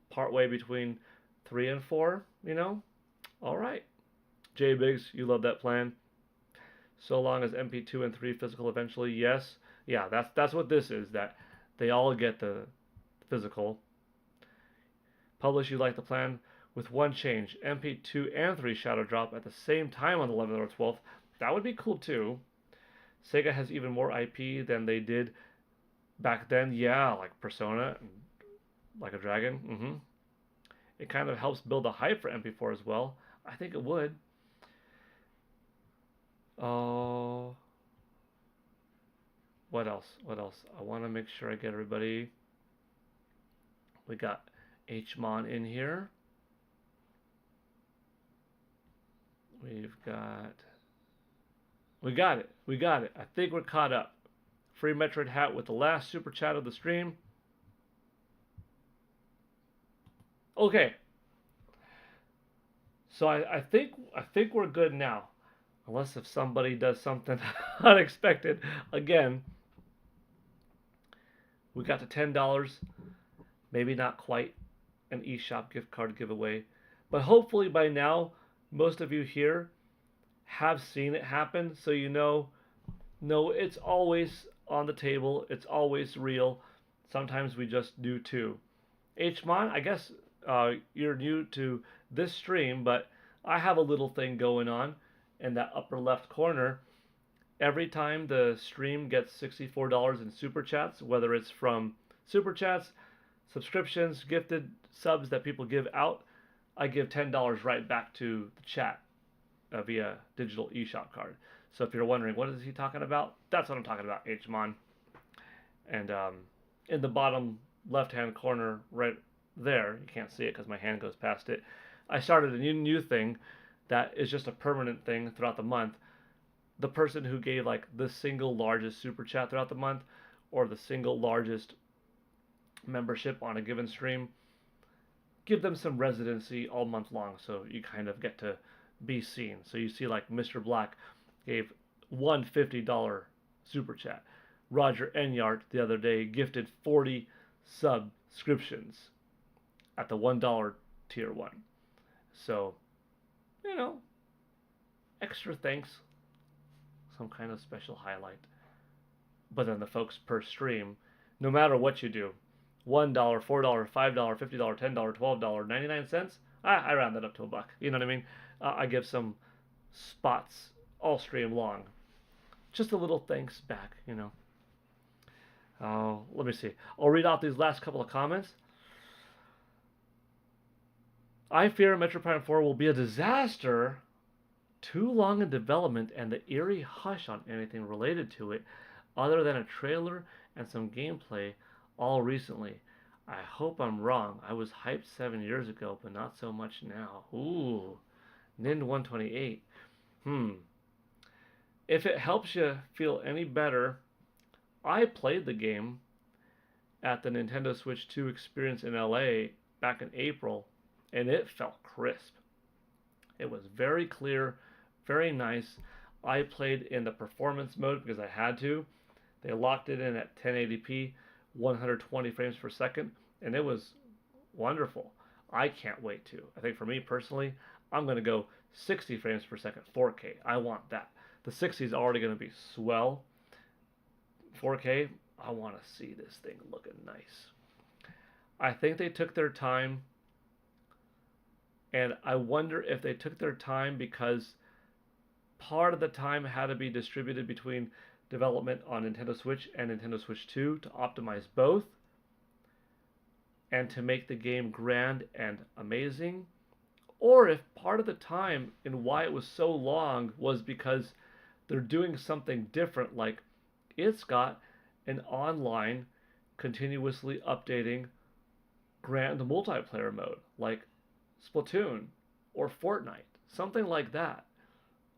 partway between 3 and 4, you know? All right. J Biggs, you love that plan. So long as MP2 and 3 physical eventually, yes. Yeah, that's what this is, that they all get the physical. Publish, you like the plan with one change. MP2 and 3 Shadow Drop at the same time on the 11th or 12th. That would be cool too. Sega has even more IP than they did back then. Yeah, like Persona, like a Dragon. It kind of helps build the hype for MP4 as well. I think it would. Oh, what else? What else? I want to make sure I get everybody. We got Hmon in here. We got it. We got it. I think we're caught up. Free Metroid hat with the last super chat of the stream. Okay. So I think we're good now. Unless if somebody does something unexpected again. We got to $10. Maybe not quite an eShop gift card giveaway. But hopefully by now, most of you here have seen it happen. So you know, no, it's always on the table. It's always real. Sometimes we just do too. Hmon, I guess you're new to this stream, but I have a little thing going on in that upper left corner. Every time the stream gets $64 in super chats, whether it's from super chats, subscriptions, gifted subs that people give out, I give $10 right back to the chat via digital eShop card. So if you're wondering, what is he talking about? That's what I'm talking about, Hmon. And in the bottom left-hand corner right there, you can't see it because my hand goes past it, I started a new thing that is just a permanent thing throughout the month. The person who gave like the single largest super chat throughout the month or the single largest membership on a given stream, give them some residency all month long, so you kind of get to be seen. So you see like Mr. Black gave one $50 super chat. Roger Enyart the other day gifted 40 subscriptions at the $1 tier 1. So, you know, extra thanks, some kind of special highlight. But then the folks per stream, no matter what you do, $1, $4, $5, $50, $10, $12, 99 cents, I round that up to $1. You know what I mean? I give some spots all stream long. Just a little thanks back, you know. Let me see. I'll read out these last couple of comments. I fear Metroid Prime 4 will be a disaster. Too long in development and the eerie hush on anything related to it, other than a trailer and some gameplay, all recently. I hope I'm wrong. I was hyped 7 years ago, but not so much now. Ooh, Nind128. If it helps you feel any better, I played the game at the Nintendo Switch 2 experience in LA back in April, and it felt crisp. It was very clear, very nice. I played in the performance mode because I had to. They locked it in at 1080p, 120 frames per second, and it was wonderful. I can't wait to. I think for me personally, I'm going to go 60 frames per second, 4K. I want that. The 60 is already going to be swell. 4K, I want to see this thing looking nice. I think they took their time, and I wonder if they took their time because part of the time had to be distributed between development on Nintendo Switch and Nintendo Switch 2 to optimize both and to make the game grand and amazing, or if part of the time and why it was so long was because they're doing something different, like it's got an online continuously updating grand multiplayer mode like Splatoon or Fortnite, something like that.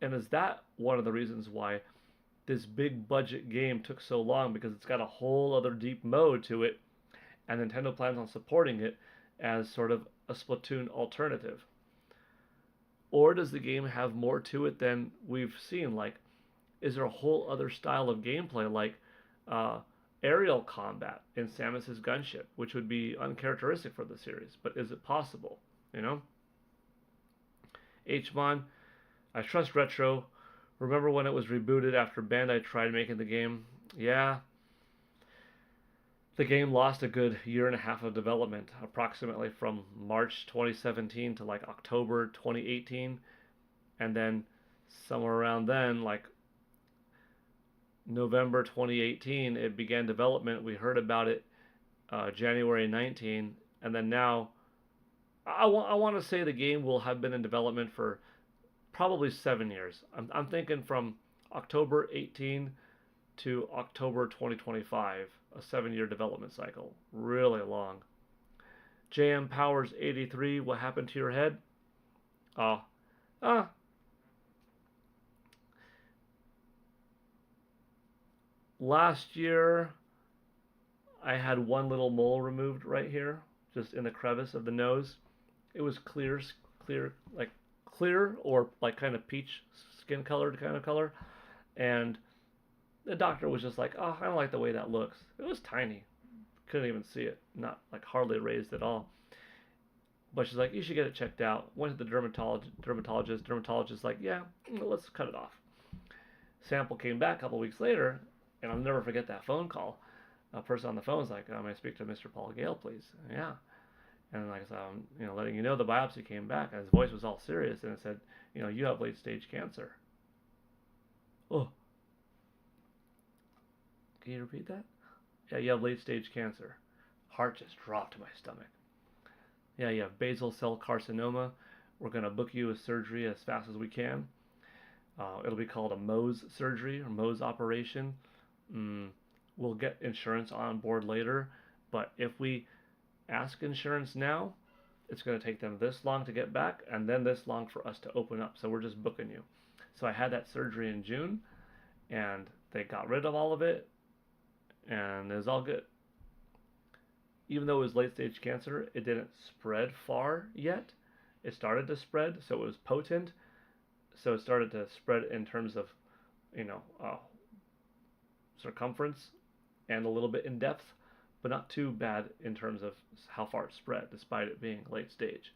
And is that one of the reasons why this big budget game took so long? Because it's got a whole other deep mode to it, and Nintendo plans on supporting it as sort of a Splatoon alternative? Or does the game have more to it than we've seen? Like, is there a whole other style of gameplay, like uh, aerial combat in Samus's gunship, which would be uncharacteristic for the series? But is it possible? You know? Hmon, I trust Retro. Remember when it was rebooted after Bandai tried making the game? Yeah. The game lost a good year and a half of development, approximately from March 2017 to like October 2018. And then somewhere around then, like November 2018, it began development. We heard about it January 19. And then now, I want to say the game will have been in development for probably 7 years. I'm thinking from October 18 to October 2025, a 7-year development cycle. Really long. JM Powers 83, what happened to your head? Oh. Last year, I had one little mole removed right here, just in the crevice of the nose. It was clear, like clear or like kind of peach skin colored kind of color. And the doctor was just like, oh, I don't like the way that looks. It was tiny. Couldn't even see it. Not like hardly raised at all. But she's like, you should get it checked out. Went to the dermatologist. Dermatologist like, yeah, let's cut it off. Sample came back a couple weeks later, and I'll never forget that phone call. A person on the phone was like, may I speak to Mr. Paul Gale, please? Yeah. And like I said, letting you know the biopsy came back, and his voice was all serious, and it said, you have late stage cancer. Oh. Can you repeat that? Yeah, you have late stage cancer. Heart just dropped to my stomach. Yeah, you have basal cell carcinoma. We're going to book you a surgery as fast as we can. It'll be called a Mohs surgery or Mohs operation. We'll get insurance on board later, but if we ask insurance now, it's going to take them this long to get back and then this long for us to open up. So we're just booking you. So I had that surgery in June, and they got rid of all of it, and it was all good. Even though it was late stage cancer, it didn't spread far yet. It started to spread, so it was potent. So it started to spread in terms of, circumference and a little bit in depth, but not too bad in terms of how far it spread, despite it being late stage.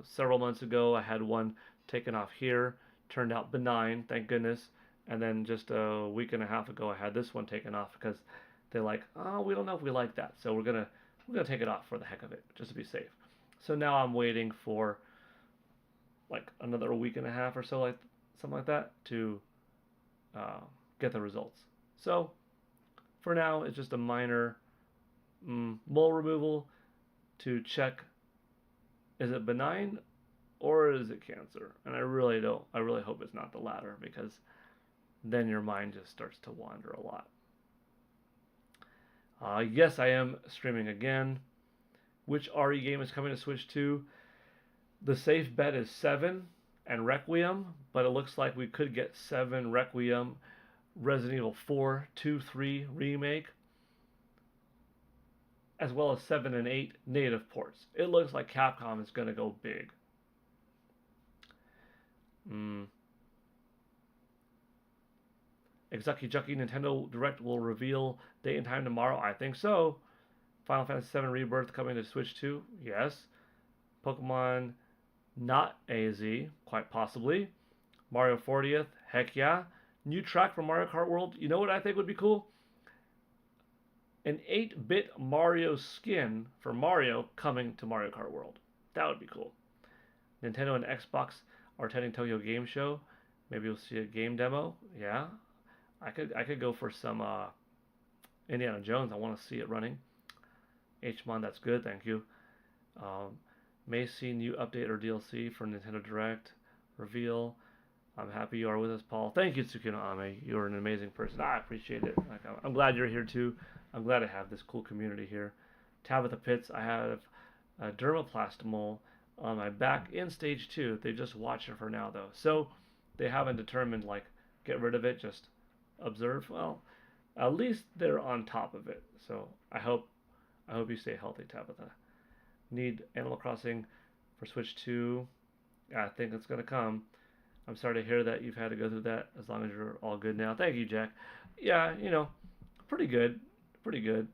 Several months ago, I had one taken off here, turned out benign, thank goodness. And then just a week and a half ago, I had this one taken off because they're like, oh, we don't know if we like that, so we're gonna take it off for the heck of it, just to be safe. So now I'm waiting for like another week and a half or so, like something like that, to get the results. So for now, it's just a minor mole removal to check, is it benign or is it cancer? And I really hope it's not the latter, because then your mind just starts to wander a lot. Yes, I am streaming again. Which RE game is coming to Switch 2? The safe bet is 7 and Requiem, but it looks like we could get 7 Requiem, Resident Evil 4, 2, 3 remake, as well as 7 and 8 native ports. It looks like Capcom is going to go big. Exucky Jucky Nintendo Direct will reveal date and time tomorrow. I think so. Final Fantasy VII Rebirth coming to Switch 2. Yes. Pokemon not AZ. Quite possibly. Mario 40th. Heck yeah. New track from Mario Kart World. You know what I think would be cool? An 8-bit Mario skin for Mario coming to Mario Kart World. That would be cool. Nintendo and Xbox are attending Tokyo Game Show. Maybe we'll see a game demo. Yeah. I could go for some Indiana Jones. I want to see it running. Hmon, that's good. Thank you. May see new update or DLC for Nintendo Direct reveal. I'm happy you are with us, Paul. Thank you, Tsukino Ame. You're an amazing person. I appreciate it. I'm glad you're here too. I'm glad to have this cool community here. Tabitha Pitts, I have a dermaplast mole on my back in stage 2. They just watch it for now though, so they haven't determined like get rid of it. Just observe. Well, at least they're on top of it. So I hope I hope you stay healthy, Tabitha. Need Animal Crossing for Switch 2. I think it's going to come. I'm sorry to hear that you've had to go through that. As long as you're all good now. Thank you, Jack. Yeah, pretty good. Pretty good.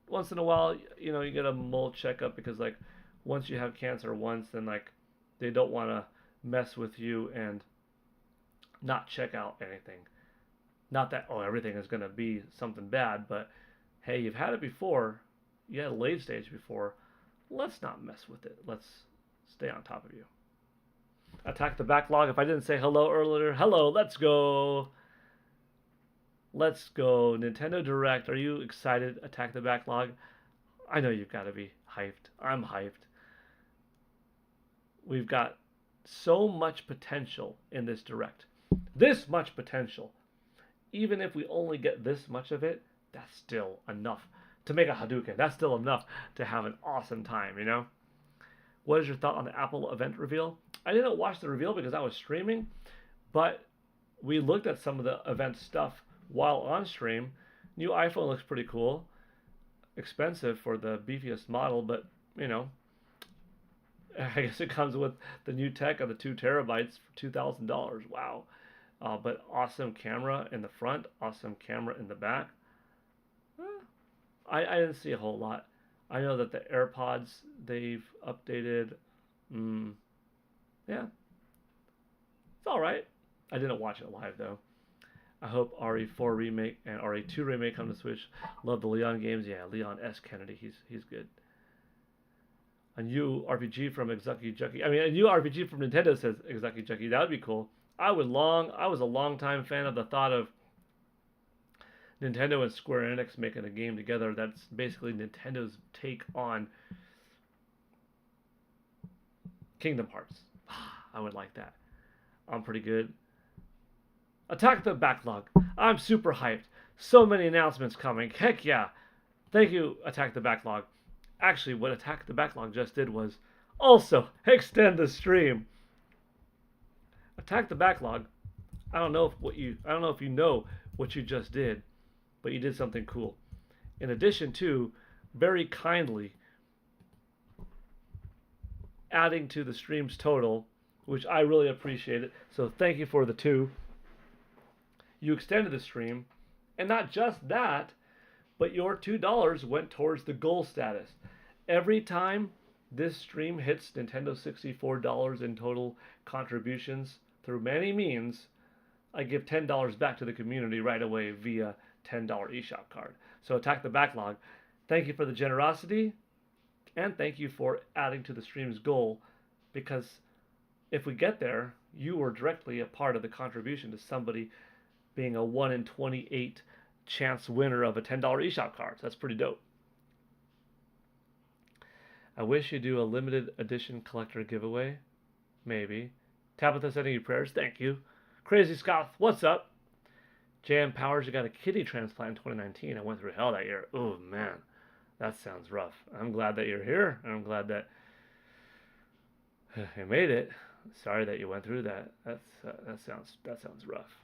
Once in a while, you get a mole checkup because, like, once you have cancer once, then, like, they don't want to mess with you and not check out anything. Not that, everything is going to be something bad, but hey, you've had it before. You had a late stage before. Let's not mess with it. Let's stay on top of you. Attack the backlog. If I didn't say hello earlier, hello, let's go. Let's go. Nintendo Direct. Are you excited? Attack the backlog. I know you've got to be hyped. I'm hyped. We've got so much potential in this Direct. This much potential. Even if we only get this much of it, that's still enough to make a Hadouken. That's still enough to have an awesome time, What is your thought on the Apple event reveal? I didn't watch the reveal because I was streaming, but we looked at some of the event stuff while on stream. New iPhone looks pretty cool. Expensive for the beefiest model, but, I guess it comes with the new tech of the 2 terabytes for $2,000. Wow. But awesome camera in the front, awesome camera in the back. I didn't see a whole lot. I know that the AirPods, they've updated. Yeah. It's alright. I didn't watch it live, though. I hope RE4 Remake and RE2 Remake come to Switch. Love the Leon games. Yeah, Leon S. Kennedy. He's good. A new RPG from Exaki Jucky. A new RPG from Nintendo, says Exaki Jucky. That would be cool. I was a long time fan of the thought of Nintendo and Square Enix making a game together that's basically Nintendo's take on Kingdom Hearts. I would like that. I'm pretty good. Attack the backlog. I'm super hyped. So many announcements coming. Heck yeah. Thank you, Attack the Backlog. Actually, what Attack the Backlog just did was also extend the stream. Attack the Backlog. I don't know if you know what you just did, but you did something cool. In addition to very kindly adding to the stream's total, which I really appreciate it. So thank you for the 2. You extended the stream, and not just that, but your $2 went towards the goal status. Every time this stream hits Nintendo $64 in total contributions through many means, I give $10 back to the community right away via $10 eShop card. So Attack the Backlog. Thank you for the generosity, and thank you for adding to the stream's goal, because if we get there, you were directly a part of the contribution to somebody being a 1 in 28 chance winner of a $10 eShop card. So that's pretty dope. I wish you'd do a limited edition collector giveaway. Maybe. Tabitha sending you prayers. Thank you. Crazy Scott, what's up? JM Powers, you got a kidney transplant in 2019. I went through hell that year. Oh, man. That sounds rough. I'm glad that you're here. And I'm glad that you made it. Sorry that you went through that. That sounds rough.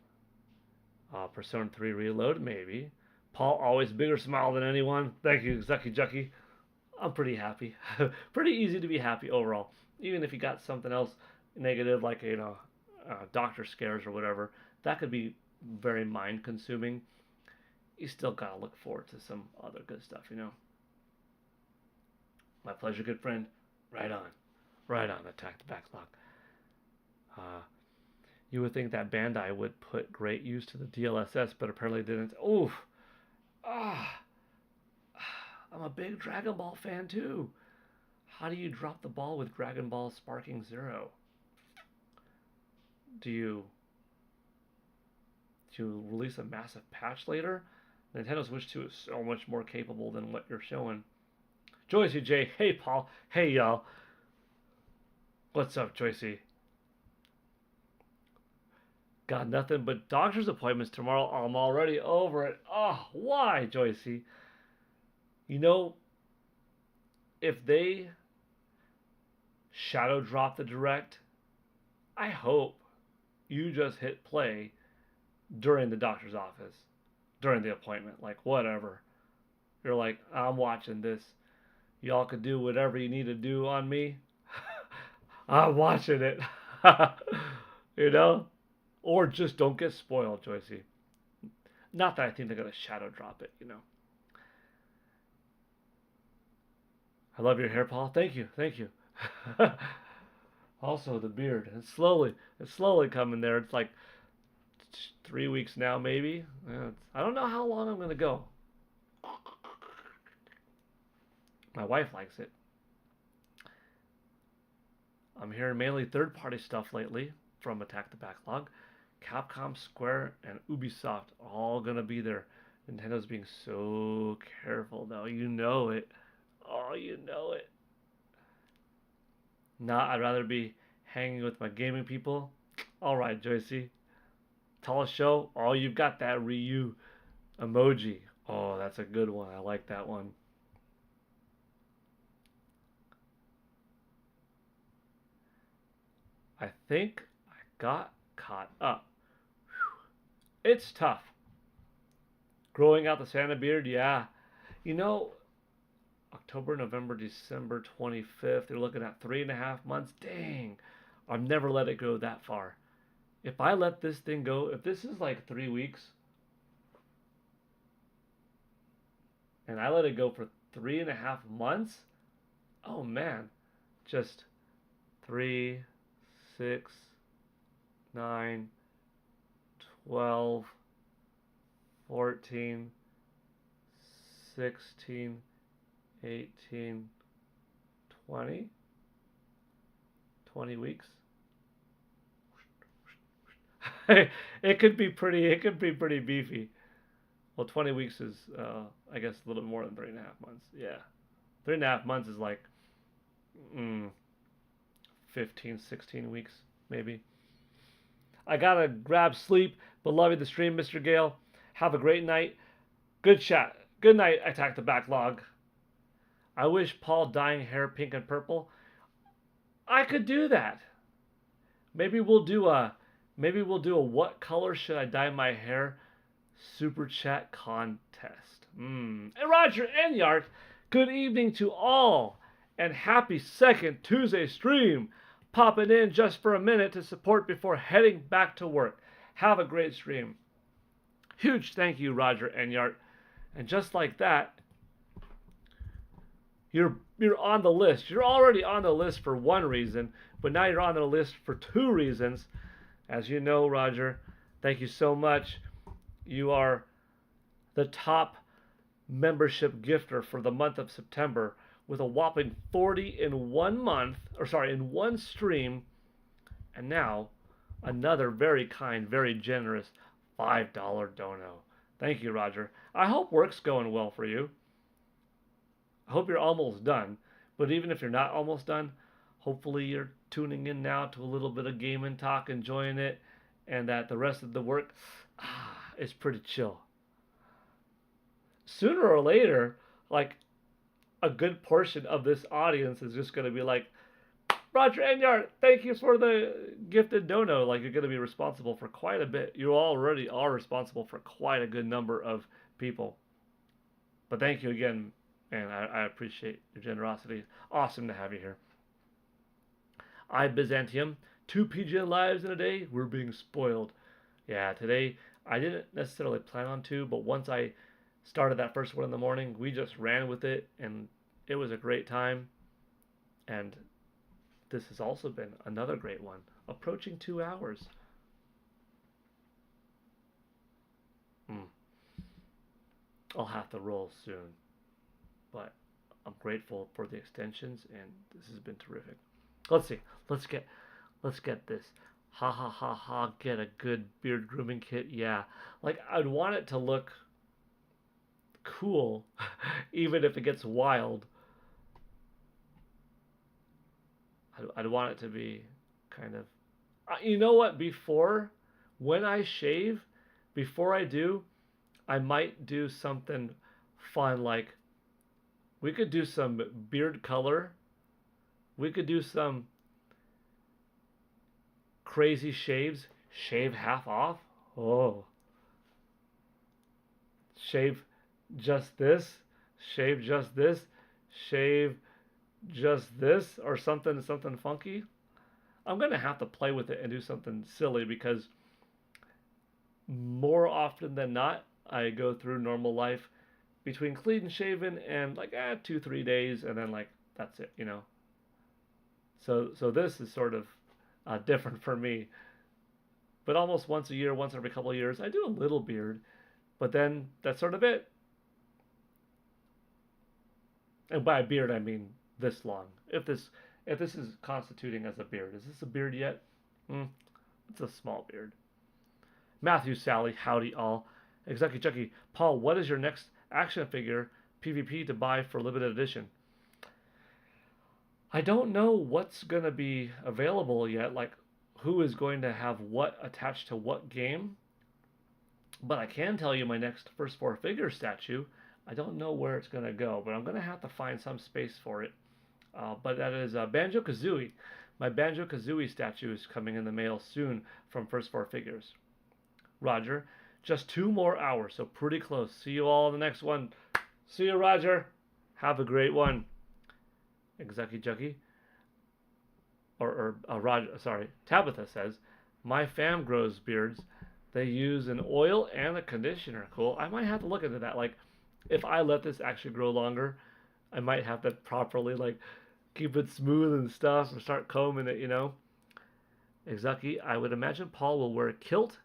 Persona 3 Reload, maybe. Paul, always bigger smile than anyone. Thank you, Zucky Jucky. I'm pretty happy. Pretty easy to be happy overall. Even if you got something else negative, like, doctor scares or whatever, that could be very mind consuming. You still gotta look forward to some other good stuff, My pleasure, good friend. Right on. Attack the Backlog. You would think that Bandai would put great use to the DLSS, but apparently didn't. Oof. I'm a big Dragon Ball fan too. How do you drop the ball with Dragon Ball Sparking Zero? Do you release a massive patch later? Nintendo Switch 2 is so much more capable than what you're showing. Joycey J, hey Paul, hey y'all. What's up, Joycey? Got nothing but doctor's appointments tomorrow. I'm already over it. Oh, why, Joycey? If they shadow drop the Direct, I hope you just hit play during the doctor's office, during the appointment. Like, whatever. You're like, I'm watching this y'all could do whatever you need to do on me. I'm watching it. You know? Or just don't get spoiled, Joycey. Not that I think they're going to shadow drop it, you know. I love your hair, Paul. Thank you. Thank you. Also, the beard. It's slowly coming there. It's like 3 weeks now, maybe. Yeah, I don't know how long I'm going to go. My wife likes it. I'm hearing mainly third-party stuff lately from Attack the Backlog. Capcom, Square, and Ubisoft are all going to be there. Nintendo's being so careful, though. You know it. Oh, you know it. Nah, I'd rather be hanging with my gaming people. Alright, Joycey. Tell a show. Oh, you've got that Ryu emoji. Oh, that's a good one. I like that one. I think I got caught up. Whew. It's tough. Growing out the Santa beard, yeah. You know, October, November, December 25th, you're looking at 3.5 months. Dang. I've never let it go that far. If I let this thing go, if this is like 3 weeks, and I let it go for 3.5 months, oh man, just 3, 6, 9, 12, 14, 16, 18, 20, 20 weeks. It could be pretty beefy. Well, 20 weeks is, I guess, a little bit more than 3.5 months. Yeah. 3.5 months is like 15, 16 weeks, maybe. I gotta grab sleep, but love you the stream, Mr. Gale. Have a great night. Good chat. Good night, Attack the Backlog. I wish Paul dyeing hair pink and purple. I could do that. Maybe we'll do a what color should I dye my hair super chat contest. And Roger Enyart, good evening to all and happy second Tuesday stream. Popping in just for a minute to support before heading back to work. Have a great stream. Huge thank you, Roger Enyart. And just like that, you're on the list. You're already on the list for one reason, but now you're on the list for 2 reasons. As you know, Roger, thank you so much. You are the top membership gifter for the month of September with a whopping 40 in 1 month, in one stream, and now another very kind, very generous $5 dono. Thank you, Roger. I hope work's going well for you. I hope you're almost done, but even if you're not almost done, hopefully you're tuning in now to a little bit of game and talk, enjoying it, and that the rest of the work is pretty chill. Sooner or later, like, a good portion of this audience is just going to be like, Roger Enyart, thank you for the gifted dono. Like, you're going to be responsible for quite a bit. You already are responsible for quite a good number of people. But thank you again, and I appreciate your generosity. Awesome to have you here. I Byzantium, 2 PGN lives in a day. We're being spoiled. Yeah, today I didn't necessarily plan on 2, but once I started that first one in the morning, we just ran with it, and it was a great time. And this has also been another great one, approaching 2 hours. I'll have to roll soon, but I'm grateful for the extensions, and this has been terrific. Let's see. Let's get this. Ha ha ha ha. Get a good beard grooming kit. Yeah, like I'd want it to look cool, even if it gets wild. I'd want it to be kind of, you know what? When I shave, before I do, I might do something fun. Like, we could do some beard color. We could do some crazy shaves. Shave half off. Oh. Shave just this. Shave just this. shave just this or something funky. I'm gonna have to play with it and do something silly because more often than not, I go through normal life between clean shaven and like 2-3 days, and then like that's it, you know. So this is sort of different for me. But almost once a year, once every couple of years, I do a little beard, but then that's sort of it. And by beard, I mean this long. If this is constituting as a beard, is this a beard yet? It's a small beard. Matthew, Sally, howdy all. Executive Chucky, Paul, what is your next action figure PvP to buy for limited edition? I don't know what's going to be available yet, like who is going to have what attached to what game. But I can tell you my next first four figure statue. I don't know where it's going to go, but I'm going to have to find some space for it. But that is Banjo-Kazooie. My Banjo-Kazooie statue is coming in the mail soon from First Four Figures. Roger. Just 2 more hours, so pretty close. See you all in the next one. See you, Roger. Have a great one. Executive Jucky. Roger, sorry. Tabitha says, my fam grows beards. They use an oil and a conditioner. Cool. I might have to look into that. Like, if I let this actually grow longer, I might have to properly, like, keep it smooth and stuff and start combing it, you know. Exaki, I would imagine Paul will wear a kilt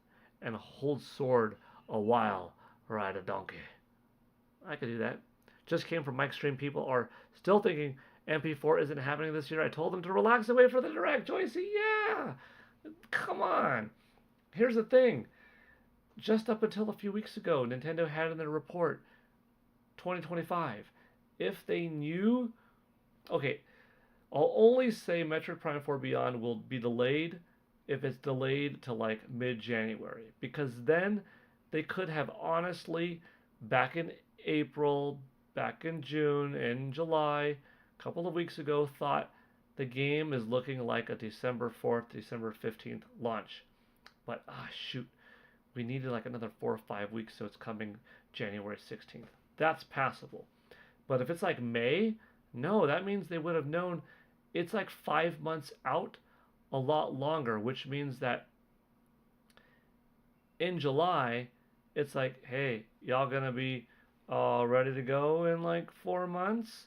and hold sword a while, ride a donkey. I could do that. Just came from Mike's stream. People are still thinking MP4 isn't happening this year. I told them to relax and wait for the direct. Joycey, yeah. Come on. Here's the thing. Just up until a few weeks ago, Nintendo had in their report 2025. If they knew... Okay, I'll only say Metroid Prime 4 Beyond will be delayed if it's delayed to like mid-January, because then they could have honestly, back in April, back in June, in July, a couple of weeks ago, thought the game is looking like a December 4th, December 15th launch. But shoot, we needed like another 4 or 5 weeks, so it's coming January 16th. That's passable. But if it's like May, no, that means they would have known it's like 5 months out, a lot longer, which means that in July, it's like, hey, y'all gonna be ready to go in like 4 months?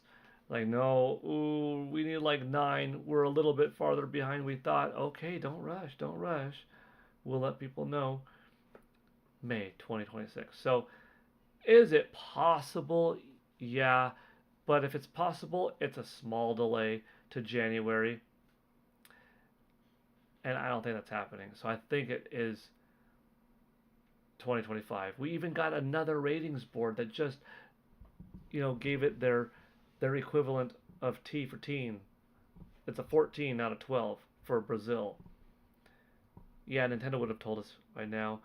Like, no, ooh, we need like 9. We're a little bit farther behind we thought. Okay, don't rush, don't rush. We'll let people know. May 2026. So, is it possible? Yeah, but if it's possible, it's a small delay to January. And I don't think that's happening. So I think it is 2025. We even got another ratings board that just, gave it their equivalent of T for teen. It's a 14 out of 12 for Brazil. Yeah, Nintendo would have told us by now.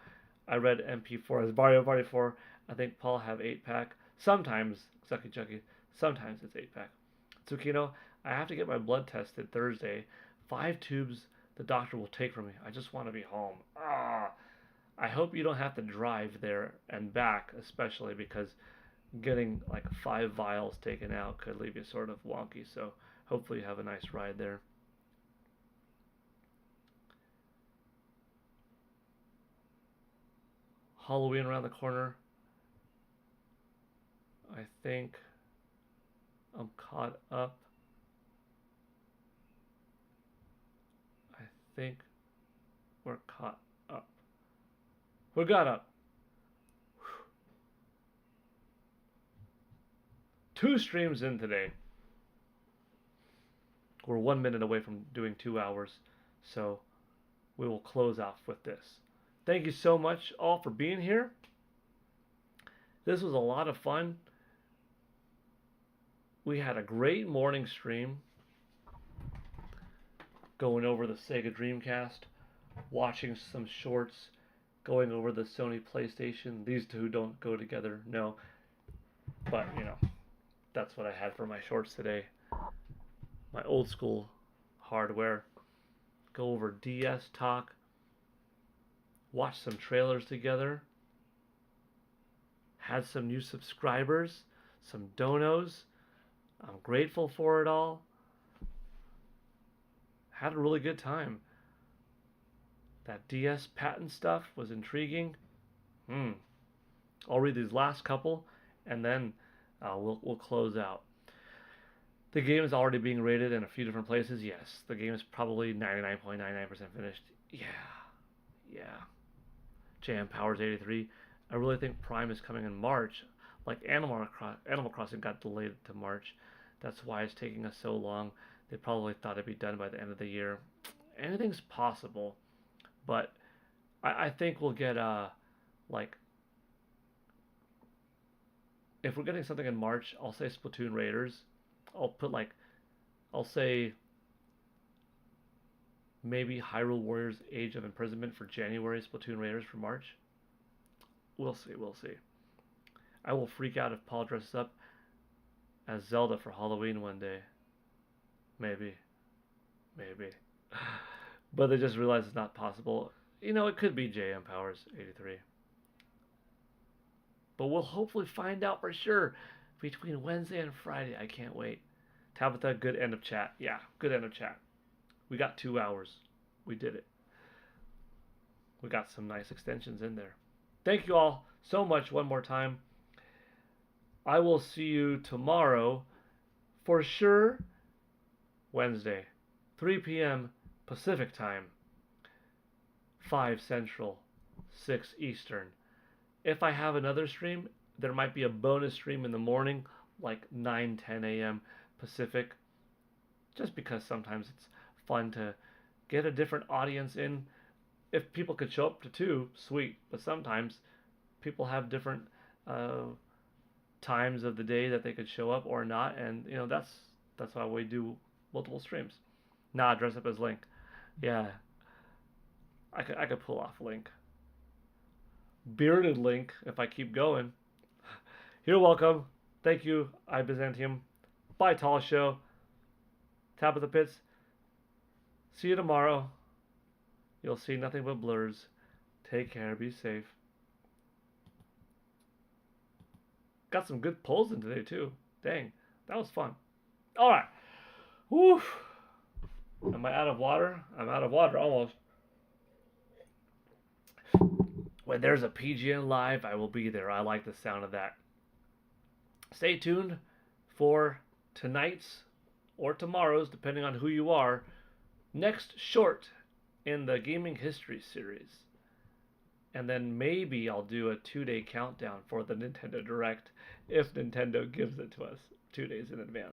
I read MP4 as Mario Party 4. I think Paul have 8-pack. Sometimes, Sucky Chucky, sometimes it's 8-pack. Tsukino, I have to get my blood tested Thursday. 5 tubes the doctor will take from me. I just want to be home. I hope you don't have to drive there and back, especially because getting like 5 vials taken out could leave you sort of wonky. So hopefully you have a nice ride there. Halloween around the corner. I think I'm caught up. I think we're caught up. We got up. 2 streams in today. We're 1 minute away from doing 2 hours, so we will close off with this. Thank you so much all for being here. This was a lot of fun. We had a great morning stream going over the Sega Dreamcast, watching some shorts, going over the Sony PlayStation. These two don't go together, no. But, that's what I had for my shorts today. My old school hardware. Go over DS talk. Watch some trailers together. Had some new subscribers. Some donos. I'm grateful for it all. Had a really good time. That DS patent stuff was intriguing. I'll read these last couple, and then we'll close out. The game is already being rated in a few different places. Yes, the game is probably 99.99% finished. Yeah. JM Powers 83. I really think Prime is coming in March. Like Animal Crossing got delayed to March. That's why it's taking us so long. They probably thought it'd be done by the end of the year. Anything's possible, but I think we'll get like if we're getting something in March, I'll say Splatoon Raiders. I'll say maybe Hyrule Warriors Age of Imprisonment for January, Splatoon Raiders for March. We'll see. I will freak out if Paul dresses up as Zelda for Halloween one day. Maybe. But they just realized it's not possible. It could be JM Powers 83. But we'll hopefully find out for sure between Wednesday and Friday. I can't wait. Tabitha, good end of chat. Yeah, good end of chat. We got 2 hours. We did it. We got some nice extensions in there. Thank you all so much one more time. I will see you tomorrow for sure. Wednesday, 3 p.m. Pacific time, 5 Central, 6 Eastern. If I have another stream, there might be a bonus stream in the morning, like 9, 10 a.m. Pacific, just because sometimes it's fun to get a different audience in. If people could show up to 2, sweet, but sometimes people have different times of the day that they could show up or not, and that's why we do multiple streams. Nah, dress up as Link. Yeah, I could pull off Link. Bearded Link, if I keep going. You're welcome. Thank you, I Byzantium. Bye, Tall Show. Tabitha Pits. See you tomorrow. You'll see nothing but blurs. Take care. Be safe. Got some good polls in today, too. Dang, that was fun. All right. Woo. Am I out of water? I'm out of water, almost. When there's a PGN Live, I will be there. I like the sound of that. Stay tuned for tonight's or tomorrow's, depending on who you are, next short in the Gaming History series. And then maybe I'll do a 2-day countdown for the Nintendo Direct if Nintendo gives it to us 2 days in advance.